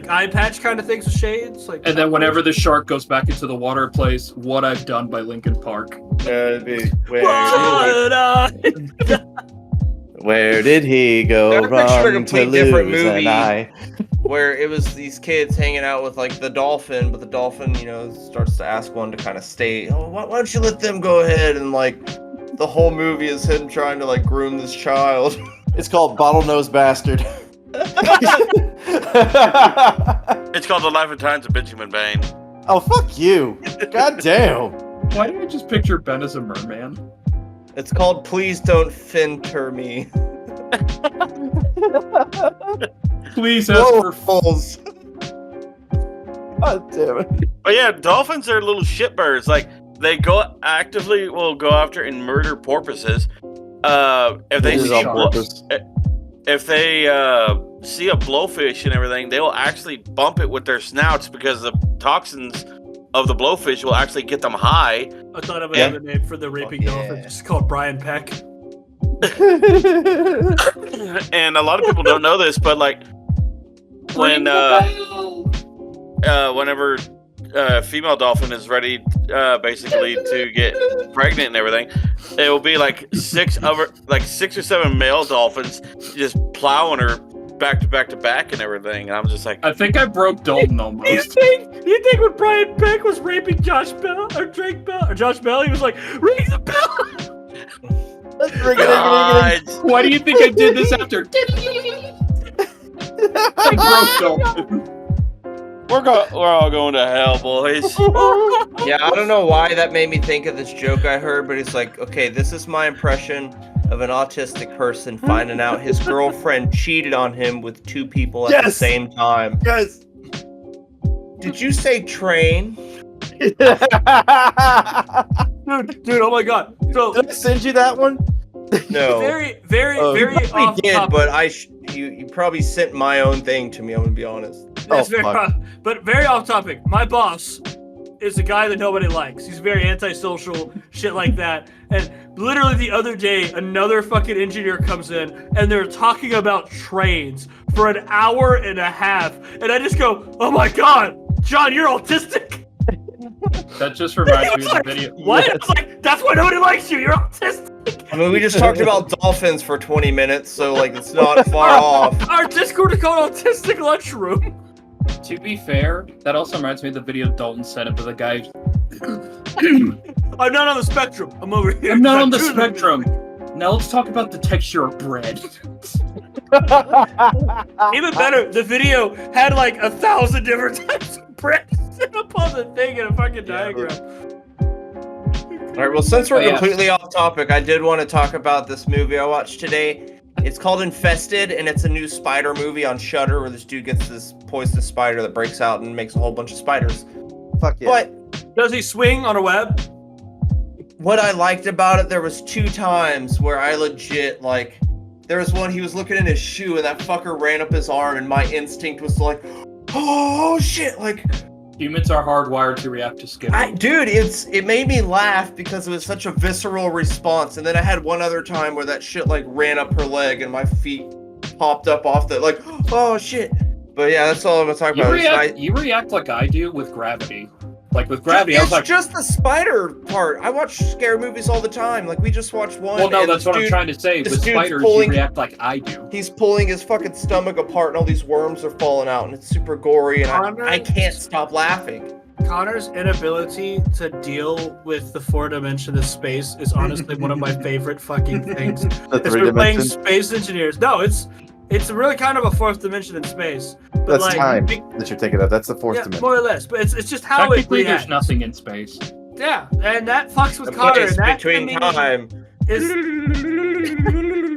eye patch kind of things with shades. Like, And then whenever the shark goes back into the water, it plays "What I've Done" by Linkin Park. Where did he go I pictured a wrong to complete different lose movie. an eye? Where it was these kids hanging out with like the dolphin, but the dolphin, starts to ask one to kind of stay. Oh, why don't you let them go ahead? And like the whole movie is him trying to like groom this child. It's called Bottlenose Bastard. It's called The Life and Times of Benjamin Bain. Oh, fuck you. God damn. Why did I just picture Ben as a merman? It's called Please Don't Finter Me. Please ask Whoa, for fools. God damn it. But yeah, dolphins are little shitbirds. Like they will go after and murder porpoises. If they This is see on purpose. if they see a blowfish and everything, they will actually bump it with their snouts because the toxins of the blowfish will actually get them high. I thought of Yeah. another name for the raping yeah. dolphin. It's called Brian Peck. And a lot of people don't know this, but like when whenever female dolphin is ready basically to get pregnant and everything, it will be like 6 or 7 male dolphins just plowing her back to back to back and everything. And I'm just like, I think I broke Dalton You almost. think when Brian Peck was raping Josh Bell or Drake Bell or Josh Bell, he was like, ring the bell. God. Why do you think I did this after? I broke Dalton. We're all going to hell, boys. Yeah, I don't know why that made me think of this joke I heard, but it's like, okay, this is my impression of an autistic person finding out his girlfriend cheated on him with 2 people at the Yes! same time. Yes. Did you say train? Dude, oh my god. So Did I send you that one? No. very We off did, topic. but you probably sent my own thing to me. I'm gonna be honest. That's Oh, fuck. but very off topic. My boss is a guy that nobody likes. He's very antisocial, shit like that. And literally the other day, another fucking engineer comes in and they're talking about trains for an hour and a half. And I just go, oh my god, John, you're autistic. That just reminds me of the video. What? I was like, that's why nobody likes you. You're autistic. I mean, we just talked about dolphins for 20 minutes, so like it's not far off. Our Discord is called Autistic Lunchroom. To be fair, that also reminds me of the video Dalton sent up with a guy. I'm not on the spectrum. I'm over here. I'm not on the spectrum. Now let's talk about the texture of bread. Even better, the video had like 1,000 different types of bread set up on the thing in a fucking diagram. All right, well, since we're completely off topic, I did want to talk about this movie I watched today. It's called Infested, and it's a new spider movie on Shudder where this dude gets this poisonous spider that breaks out and makes a whole bunch of spiders. Fuck yeah. But Does he swing on a web? what I liked about it, there was 2 times where I legit, like, there was one, he was looking in his shoe, and that fucker ran up his arm, and my instinct was like, oh, shit, like... Humans are hardwired to react to skin. Dude, it made me laugh because it was such a visceral response, and then I had one other time where that shit, like, ran up her leg, and my feet popped up off the, like, oh, shit. But yeah, that's all I'm gonna talk about. You react like I do with Gravity. Like with Gravity, I was like, it's just the spider part. I watch scary movies all the time. Like we just watched one. well, no, that's what I'm trying to say. With spiders, you react like I do. He's pulling his fucking stomach apart, and all these worms are falling out, and it's super gory, and I can't stop laughing. Connor's inability to deal with the 4 dimension of space is honestly one of my favorite fucking things. The It's 3 we're playing dimension? space engineers. No, it's really kind of a 4th dimension in space. But That's like, time that you're thinking of. That's the 4th yeah, dimension. more or less. But it's just how it Technically, reacts. there's nothing in space. Yeah, and that fucks with The Connor. place And that between to me time. is.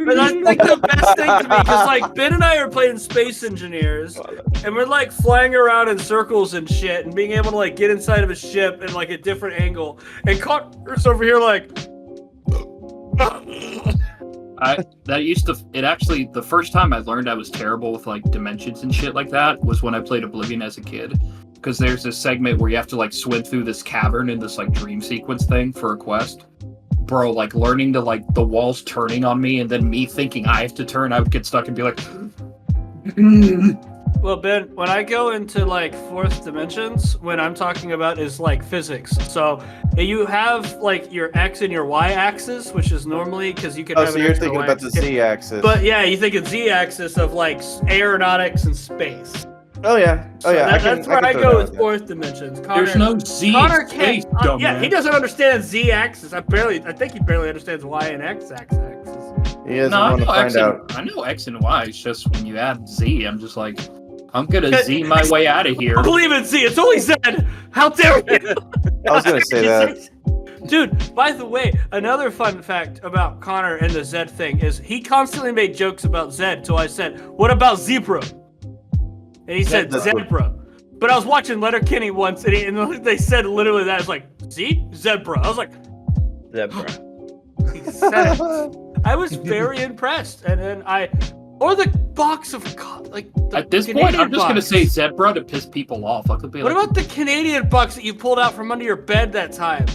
But that's like the best thing to me because like Ben and I are playing space engineers, and we're like flying around in circles and shit, and being able to like get inside of a ship in like a different angle. And Connor's over here like. The first time I learned I was terrible with like dimensions and shit like that was when I played Oblivion as a kid. Because there's this segment where you have to like swim through this cavern in this like dream sequence thing for a quest. Bro, like learning to like the walls turning on me and then me thinking I have to turn, I would get stuck and be like, Well, Ben, when I go into like 4th dimensions, when I'm talking about is like physics. So you have like your X and your Y axis, which is normally because you can. Oh, have so an you're X and a thinking Y about the axis. Z-axis. But yeah, you think it's Z-axis of like aeronautics and space. Oh yeah. Oh So yeah. that's where I go with 4th dimensions. Connor, there's no Z Connor in space, can't. dumbass. Yeah, he doesn't understand Z-axis. I think he barely understands Y and X axis. He doesn't No, I want to know, find out. I know X and Y. It's just when you add Z, I'm just like, I'm gonna Z my way out of here. I believe in Z. It's only Z. How dare you? I was gonna say that. Dude, by the way, another fun fact about Connor and the Zed thing is he constantly made jokes about Zed till I said, what about zebra? And he said zebra. But I was watching Letterkenny once and they said literally that. It's like, zebra. I was like, Zebra. he said it. I was very impressed. And then or the box of, like, the At this Canadian point, I'm just box. gonna say zebra to piss people off. I could be What like, about the Canadian box that you pulled out from under your bed that time?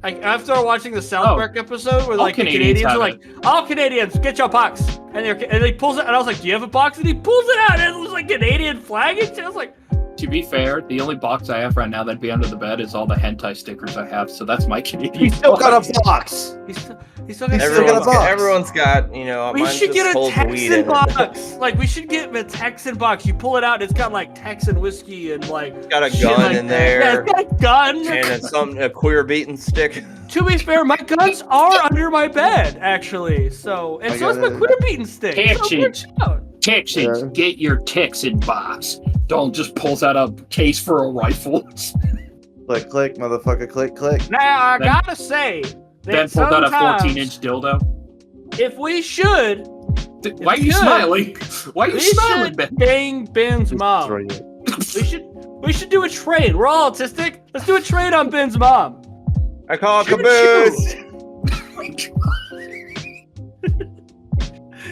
Like after watching the South Park episode where like the Canadians are like, all Canadians, get your box. And he pulls it and I was like, do you have a box? And he pulls it out and it was like Canadian flag and shit. I was like, to be fair, the only box I have right now that'd be under the bed is all the hentai stickers I have, so that's my Canadian. He's still got a box. He's still got Everyone's got a box. Everyone's got, you know, We mine should just get a holds weed Texan in it. box. Like we should get a Texan box. You pull it out, it's got like Texan whiskey and like It's got a shit gun like in that. there. Yeah, it's got a gun. And a queer beating stick. To be fair, my guns are under my bed, actually. So, and so is my queer beating stick. So Texans. work out. Texans, get your Texan box. Don't just pulls out a case for a rifle. Click, click, motherfucker, click, click. Now I Then- gotta say Then that pulls out a sometimes, 14-inch dildo. if we should, Why are you Good. smiling? Why are you we smiling, should Ben? bang Ben's mom. Destroy it. We should do a trade. We're all autistic. Let's do a trade on Ben's mom. I call Choo-choo. caboose.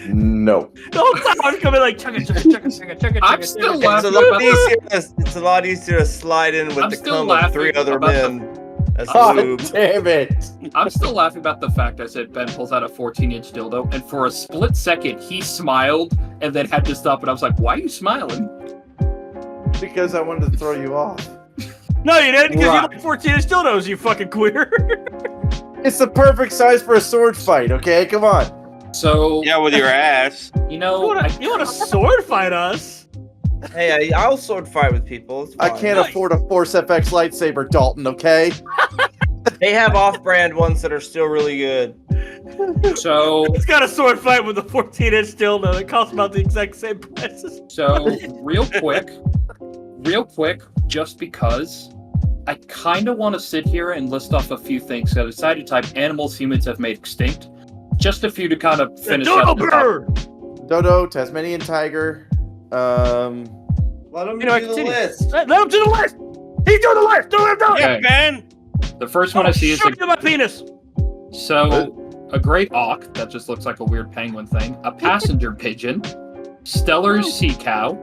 No. The whole time I'm coming like chugga chugga chugga chugga chugga. I'm chugga, still chugga. laughing. It's a lot easier to slide in with I'm the still cum of 3 laughing other about the- men. That's God lube. damn it. I'm still laughing about the fact I said Ben pulls out a 14-inch dildo, and for a split second he smiled and then had to stop, and I was like, "Why are you smiling?" Because I wanted to throw you off. No, you didn't, because you Right. like 14-inch dildos, you fucking queer. It's the perfect size for a sword fight, okay? Come on. So Yeah, with your ass. you know, You want to sword fight us? Hey, I'll sword fight with people. It's I fine. can't afford a Force FX lightsaber, Dalton, okay? They have off-brand ones that are still really good. so It's got a sword fight with a 14-inch dildo that costs about the exact same prices. real quick, just because I kind of want to sit here and list off a few things. So I decided to type animals humans have made extinct. Just a few to kind of finish Dodo up the top. bird! Dodo, Tasmanian tiger, Let them You know, I do the continue. list. Let him do the list! He's doing the list! Do it, do it! Okay. Ben. The first one I see is Shoot my penis! a great auk that just looks like a weird penguin thing, a passenger pigeon, Stellar's sea cow,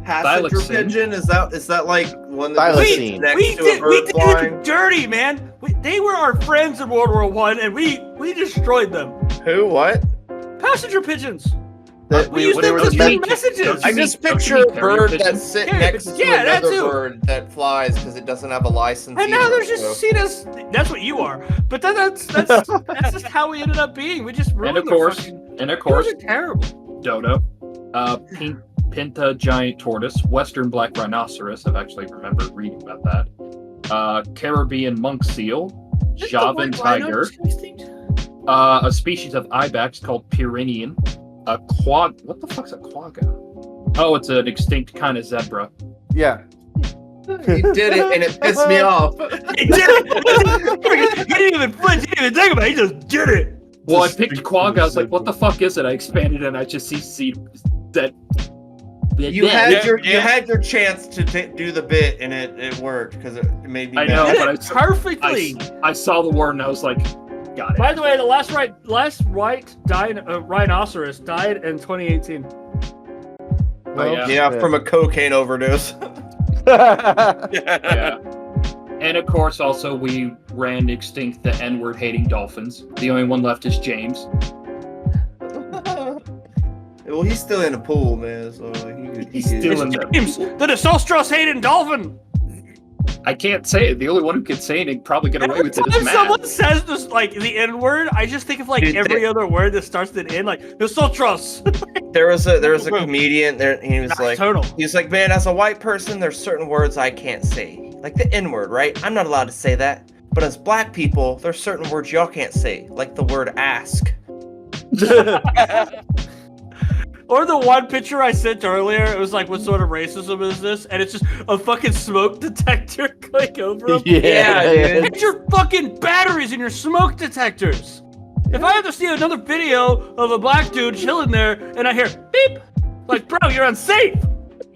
Passenger Thylacine. pigeon? Is that like one that Thylacine. next We to a did bird it flying? dirty, man! They were our friends in World War I, and we destroyed them. Who? What? Passenger pigeons! that We used they them were to the send men- messages! I mean- just don't you picture mean a carrier bird pigeon? that's sitting Carrier next pigeon. to Yeah, that another too. bird that flies because it doesn't have a license. And now either, they're just so. seen as that's what you are. But that's just how we ended up being. We just ruined and of their course, fucking- and of course, Those are terrible. dodo, Pinta giant tortoise, western black rhinoceros. I've actually remembered reading about that. Caribbean monk seal, Javan tiger, a species of ibex called Pyrenean, a quag. What the fuck's a quagga? Oh, it's an extinct kind of zebra. Yeah. He did it, and it pissed me off. He did it! He didn't even flinch, he didn't even think about it, he just did it! Well, I picked quagga. I was like, what the fuck is it? I expanded and I just see that. You had your yeah. you had your chance to do the bit, and it worked because it made me. I mad. know, Did but it perfectly! I saw the word and I was like, got it. By the way, the last white rhinoceros died in 2018. Oh, yeah. Yeah, from a cocaine overdose. Yeah. And of course, also we ran extinct the N-word hating dolphins. The only one left is James. Well, he's still in the pool, man. So He's still in It's there. James, the Desostrous hating dolphin! I can't say it. The only one who can say it and probably get away Every with it time is Matt. someone says this, like the N word, I just think of like Dude, every other word that starts with an N, like Desostrous. There was a comedian there. He was like, Nocturnal. he's like, man, as a white person, there's certain words I can't say, like the N word, right? I'm not allowed to say that. But as black people, there's certain words y'all can't say, like the word ask. Or the one picture I sent earlier, it was like, what sort of racism is this? And it's just a fucking smoke detector going over them. Yeah, dude. Get your fucking batteries in your smoke detectors. If I have to see another video of a black dude chilling there and I hear beep, like, bro, you're unsafe.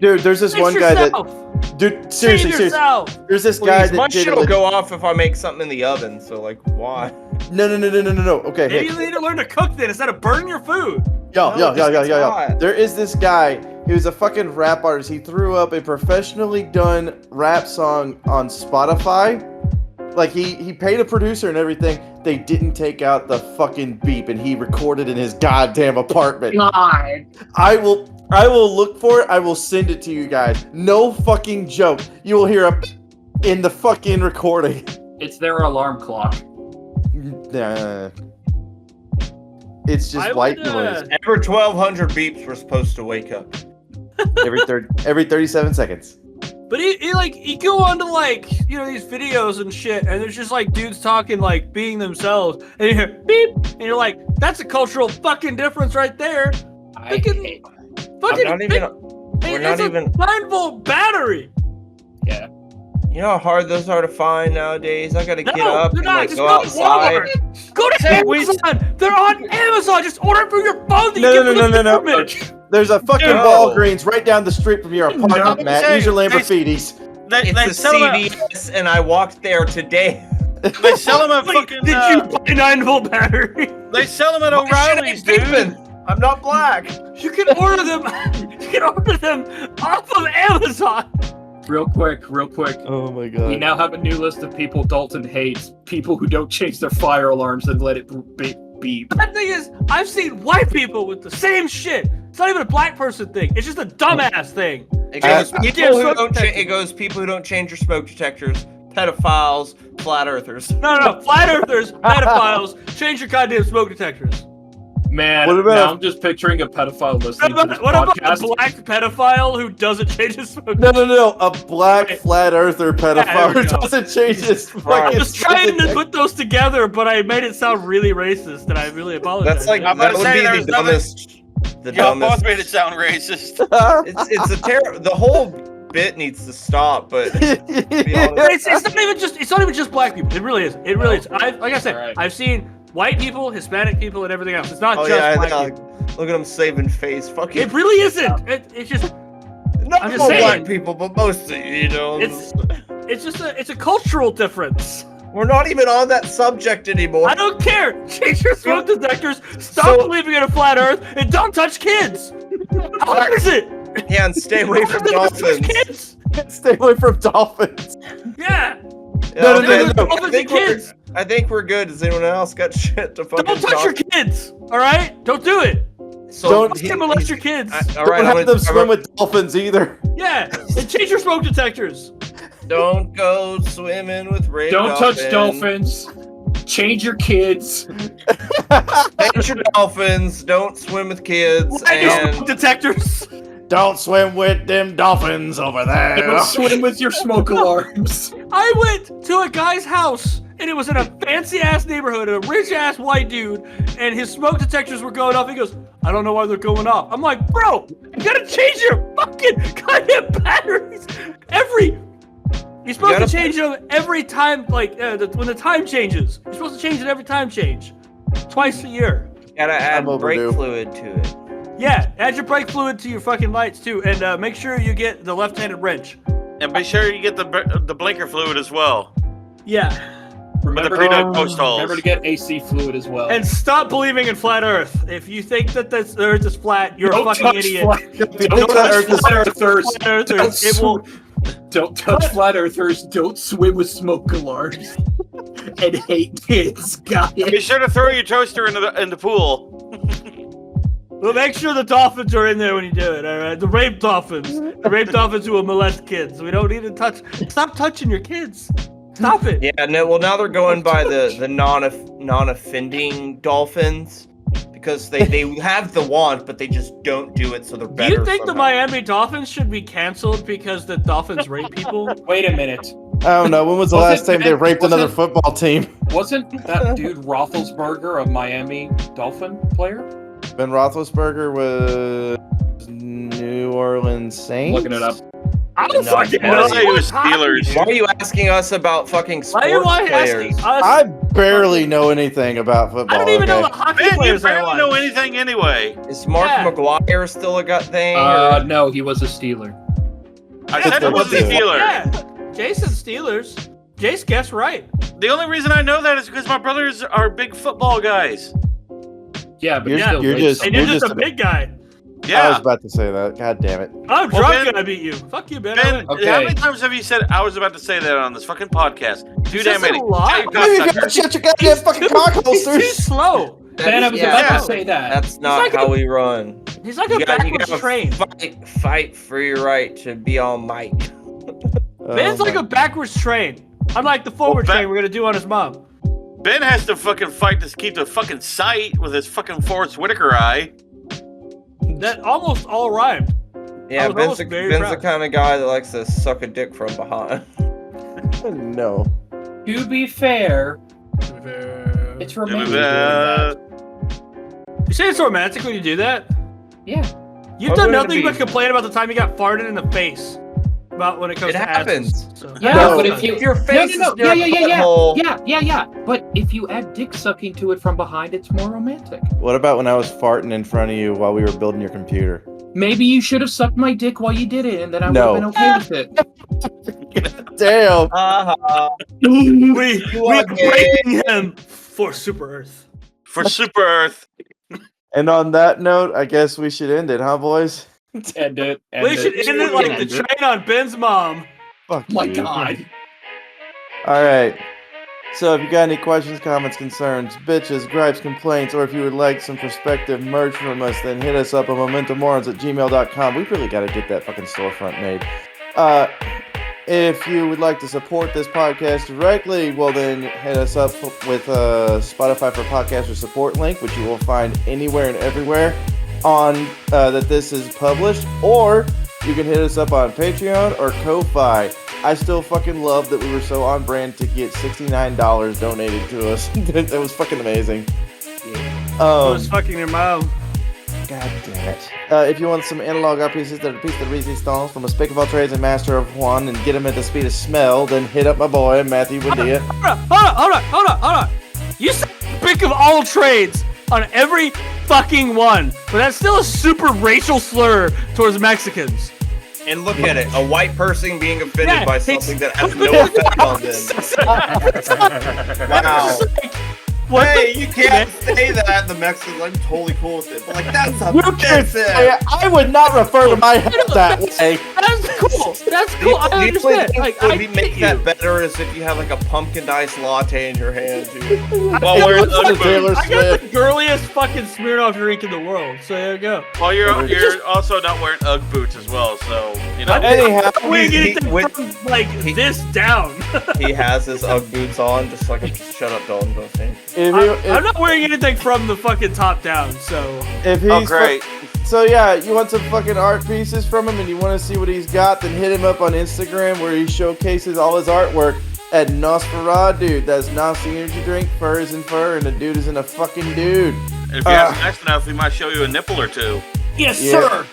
Dude, there's this Fix one guy yourself. that. Dude, Save seriously, seriously. yourself. There's this guy My that did. shit'll go off if I make something in the oven. So like, why? No. Okay, Maybe hey. you need to learn to cook then instead of burning your food. Yo. it's hot. There is this guy. He was a fucking rap artist. He threw up a professionally done rap song on Spotify. Like he paid a producer and everything. They didn't take out the fucking beep, and he recorded in his goddamn apartment. God. I will look for it. I will send it to you guys. No fucking joke. You will hear a in the fucking recording. It's their alarm clock. Nah. It's just I white would, noise Every 1,200 beeps, we're supposed to wake up. every 37 seconds. But you go on to like, these videos and shit, and there's just like dudes talking like being themselves, and you hear beep, and you're like, that's a cultural fucking difference right there. I Fucking- hate. Fucking I'm not even. We're not it's even. a 9-volt battery. Yeah. You know how hard those are to find nowadays? I gotta get No, up they're and not. like Just go go to outside. Walmart. Go to Amazon. They're on Amazon. Just order it from your phone. That you No. get from the government. There's a fucking No. Walgreens right down the street from your apartment, No. Matt. Use your Lamborghinis. It's a sell them CVS, and I walked there today. they sell them at fucking. Did you buy 9-volt battery? They sell them at Why should I O'Reilly's, keep dude. it? I'm not black. You can order them. You can order them off of Amazon. Real quick. Oh my We god. now have a new list of people Dalton hates. People who don't change their fire alarms and let it beep. The thing is, I've seen white people with the same shit. It's not even a black person thing. It's just a dumbass thing. It goes Yeah, people who smoke don't. detectors. It goes people who don't change your smoke detectors, pedophiles, flat earthers. No. Flat earthers, pedophiles, change your goddamn smoke detectors. Man, What about- now I'm just picturing a pedophile listening to this What about a podcast. black pedophile who doesn't change his smoke No. A black Right. flat earther pedophile there we who go. doesn't change his I fucking. was trying to put those together, but I made it sound really racist, and I really apologize. That's like I'm that about to would say be there's the nothing- dumbest. The Y'all both dumbest. made it sound racist. It's a terror. The whole bit needs to stop. But to be honest, It's not even just black people. It really is. It really is. Like I said, Alright. I've seen white people, Hispanic people, and everything else. It's not oh just yeah, black I people. know. Look at him saving face. Fuck you. It really isn't. It's just Not I'm just all saying. black people, but mostly, you know. it's a cultural difference. We're not even on that subject anymore. I don't care. Change your smoke detectors. Stop So- believing in a flat Earth, and don't touch kids. How hard is it? Yeah, and stay away from dolphins. Kids. Stay away from dolphins. Yeah. No, Okay, no, I dolphins think and we're- kids. I think we're good. Does anyone else got shit to fucking Don't touch your kids. All right. Don't do it. So Don't he- Don't molest your kids. all right, Don't I'm have gonna, them swim with dolphins either. Yeah. And change your smoke detectors. Don't go swimming with Ray. Don't touch dolphins. Change your kids. Change your dolphins. Don't swim with kids. And your smoke And detectors. Don't swim with them dolphins over there. Don't swim with your smoke alarms. I went to a guy's house, and it was in a fancy ass neighborhood, a rich ass white dude, and his smoke detectors were going off. He goes, I don't know why they're going off. I'm like, bro, you gotta change your fucking goddamn batteries You're supposed to change them every time, like when the time changes. You're supposed to change it every time change, twice a year. gotta add I'm overdue. brake fluid to it. Yeah, add your brake fluid to your fucking lights too, and make sure you get the left-handed wrench. And be sure you get the blinker fluid as well. Yeah, With the pre-dug post holes. Remember to get AC fluid as well. and stop believing in flat Earth. If you think that the Earth is flat, you're Don't a fucking touch idiot. Don't touch flat earthers. Flat Earthers, it will. Don't touch flat earthers. Don't swim with smoke alarms. And hate kids. Got Be it. sure to throw your toaster in the pool. Well, make sure the dolphins are in there when you do it. All right, the rape dolphins who will molest kids. We don't need to touch. Stop touching your kids. Stop it. Yeah, no. Well, now they're going by the non-offending dolphins because they have the want, but they just don't do it, so they're Do better. you think the somehow. Miami Dolphins should be canceled because the Dolphins rape people? Wait a minute. I don't know. When was the Was last it time they Ben- raped was another it- football team? Wasn't that dude Roethlisberger a Miami Dolphin player? Ben Roethlisberger was New Orleans Saints. Looking it up. I don't No, fucking I know. want to say it was Steelers. Why are you asking us about fucking Why sports are you players? asking us? I barely know anything about football. I don't even know the okay? hockey Man, you players I barely watch. know anything anyway. Is Mark Yeah. McGuire still a gut thing? or- No, he was a Steeler. I said it was the Yeah. Steelers. Yeah, Jason Steelers. Jace guessed right. The only reason I know that is because my brothers are big football guys. Yeah, but You're- still, you're like, just- And you're You're just just a big guy. I was Yeah. about to say that. God damn it. I'm Well, drunk Ben- and I beat you. Fuck you, Ben. Ben, Okay. how many times have you said I was about to say that on this fucking podcast? Too Says damn it many. a lot. Hey, you Maybe you cocksucker. gotta shut your goddamn fucking cock He's too holsters. slow. Ben, I was Yeah. about to say that. That's not like how a- we run. He's like a You backwards gotta train. Fight for your right to be on mic. Ben's like a backwards train. Unlike the forward Ben- train we're gonna do on his mom. Ben has to fucking fight to keep the fucking sight with his fucking Forrest Whitaker eye. That almost all rhymed. Yeah, was Ben's, almost the, very Ben's the proud. kind of guy that likes to suck a dick from behind. No. To be fair, it's romantic doing that. You say it's romantic when you do that? Yeah. You've Why done would it nothing be? but complain about the time you got farted in the face. About when it comes It to happens. asses, so. Yeah, No. but if you If your face no, is near a yeah. butthole, But if you add dick sucking to it from behind, it's more romantic. What about when I was farting in front of you while we were building your computer? Maybe you should have sucked my dick while you did it, and then I would No. have been okay with it. Damn. We are are breaking him for Super Earth. For Super Earth. And on that note, I guess we should end it, huh, boys? End it. We should end it like the train on Ben's mom. Fuck My you. God. All right. So if you got any questions, comments, concerns, bitches, gripes, complaints, or if you would like some prospective merch from us, then hit us up at mementomorons@gmail.com. We really got to get that fucking storefront made. If you would like to support this podcast directly, well then hit us up with Spotify for Podcasters support link, which you will find anywhere and everywhere on that this is published, or you can hit us up on Patreon or Ko-Fi. I still fucking love that we were so on brand to get $69 donated to us. That was fucking amazing. I was fucking your mom. God damn it. If you want some analog art pieces that are piece de resistance from a spick of all trades and master of one and get them at the speed of smell, then hit up my boy, Matthew Buendia. Hold on. You said pick of all trades on every fucking one, but that's still a super racial slur towards Mexicans. And look at it, a white person being offended by something that has no effect on them. Wow. What Hey, the- you can't say that. The Mexicans, I'm totally cool with it. But like, that's offensive. I would not refer to my head that way. That's cool. That's cool. I The only understand. thing Like, would I be get make you. that better is if you have like a pumpkin dice latte in your hand, dude. While we're I got Taylor I got Swift. the girliest fucking Smirnoff drink in the world. So there you go. While you're also not wearing UGG boots as well, so you know. Anyhow, I'm wearing he- anything when- from like this down. He has his UGG boots on, just like shut up, Dalton. Don't think. I'm not wearing anything from the fucking top down. So If he's Oh, great. So yeah, you want some fucking art pieces from him and you want to see what he's got, then hit him up on Instagram where he showcases all his artwork at Nosferatu. That's Nazi energy drink, fur is in fur, and the dude is in a fucking dude. And if you ask nice enough, we might show you a nipple or two. yes, Yeah. sir.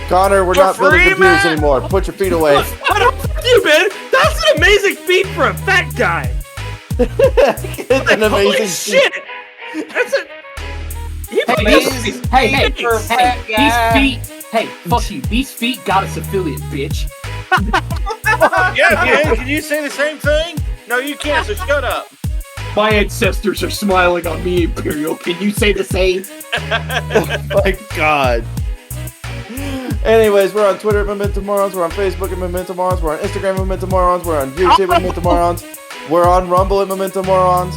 Connor, we're For not building free, computers man! anymore. Put your feet away. I don't fuck you, man. That's an amazing feat for a fat guy. It's an Holy amazing shit. That's a. He Hey, amazing. these feet. Hey, fuck you. These feet got us affiliate, bitch. Yeah, can you say the same thing? No, you can't, so shut up. My ancestors are smiling on me, Imperial. Can you say the same? My God. Anyways, we're on Twitter at mementomorons, we're on Facebook at mementomorons, we're on Instagram at mementomorons, we're on YouTube at mementomorons, we're on Rumble at mementomorons.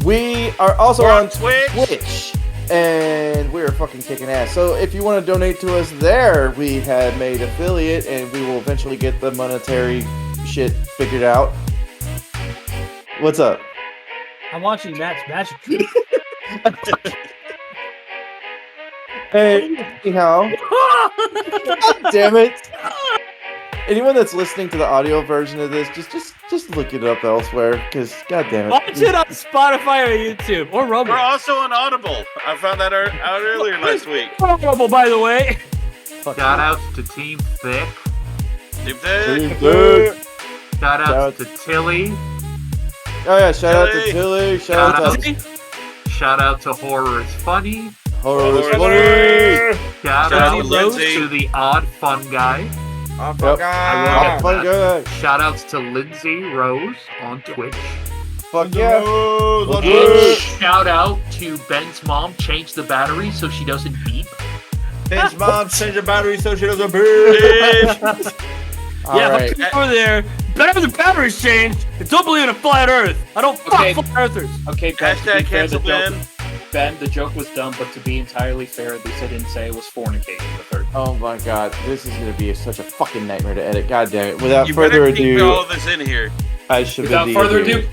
We are also We're on on Twitch. and we're fucking kicking ass. So if you want to donate to us there, we have made affiliate, and we will eventually get the monetary shit figured out. What's up? I'm watching Matt's magic. Hey, anyhow. God damn it. Anyone that's listening to the audio version of this, just look it up elsewhere, because god damn it. Watch it on Spotify or YouTube or Rumble. We're also on Audible. I found that out earlier last week. Rumble, by the way. Shout outs to Team Thick. Deep dick. Shout outs to Tilly. Oh yeah, shout out to Tilly. Tilly, shout out to Shout out to Horror is Funny. Horror is Funny. Shout Shout out out to Lindsay. to the Odd Fun Guy. Oh, Yep. I Oh, fun guy. Shout outs to Lindsay Rose on Twitch. Fuck yeah. And shout out to Ben's mom. Change the battery so she doesn't beep. Ben's mom change your battery so she doesn't beep. Yeah, Alright. if I come over there, better the batteries changed, and don't believe in a flat Earth. I don't fuck Okay. flat Earthers. Okay, Ben, to be Hashtag fair, cancel Ben. Ben, the joke was dumb, but to be entirely fair, at least I didn't say it was fornicating with her. Oh my god, this is gonna be such a fucking nightmare to edit. God damn it. Without You further better keep ado, all this in here. I should Without be further here. ado,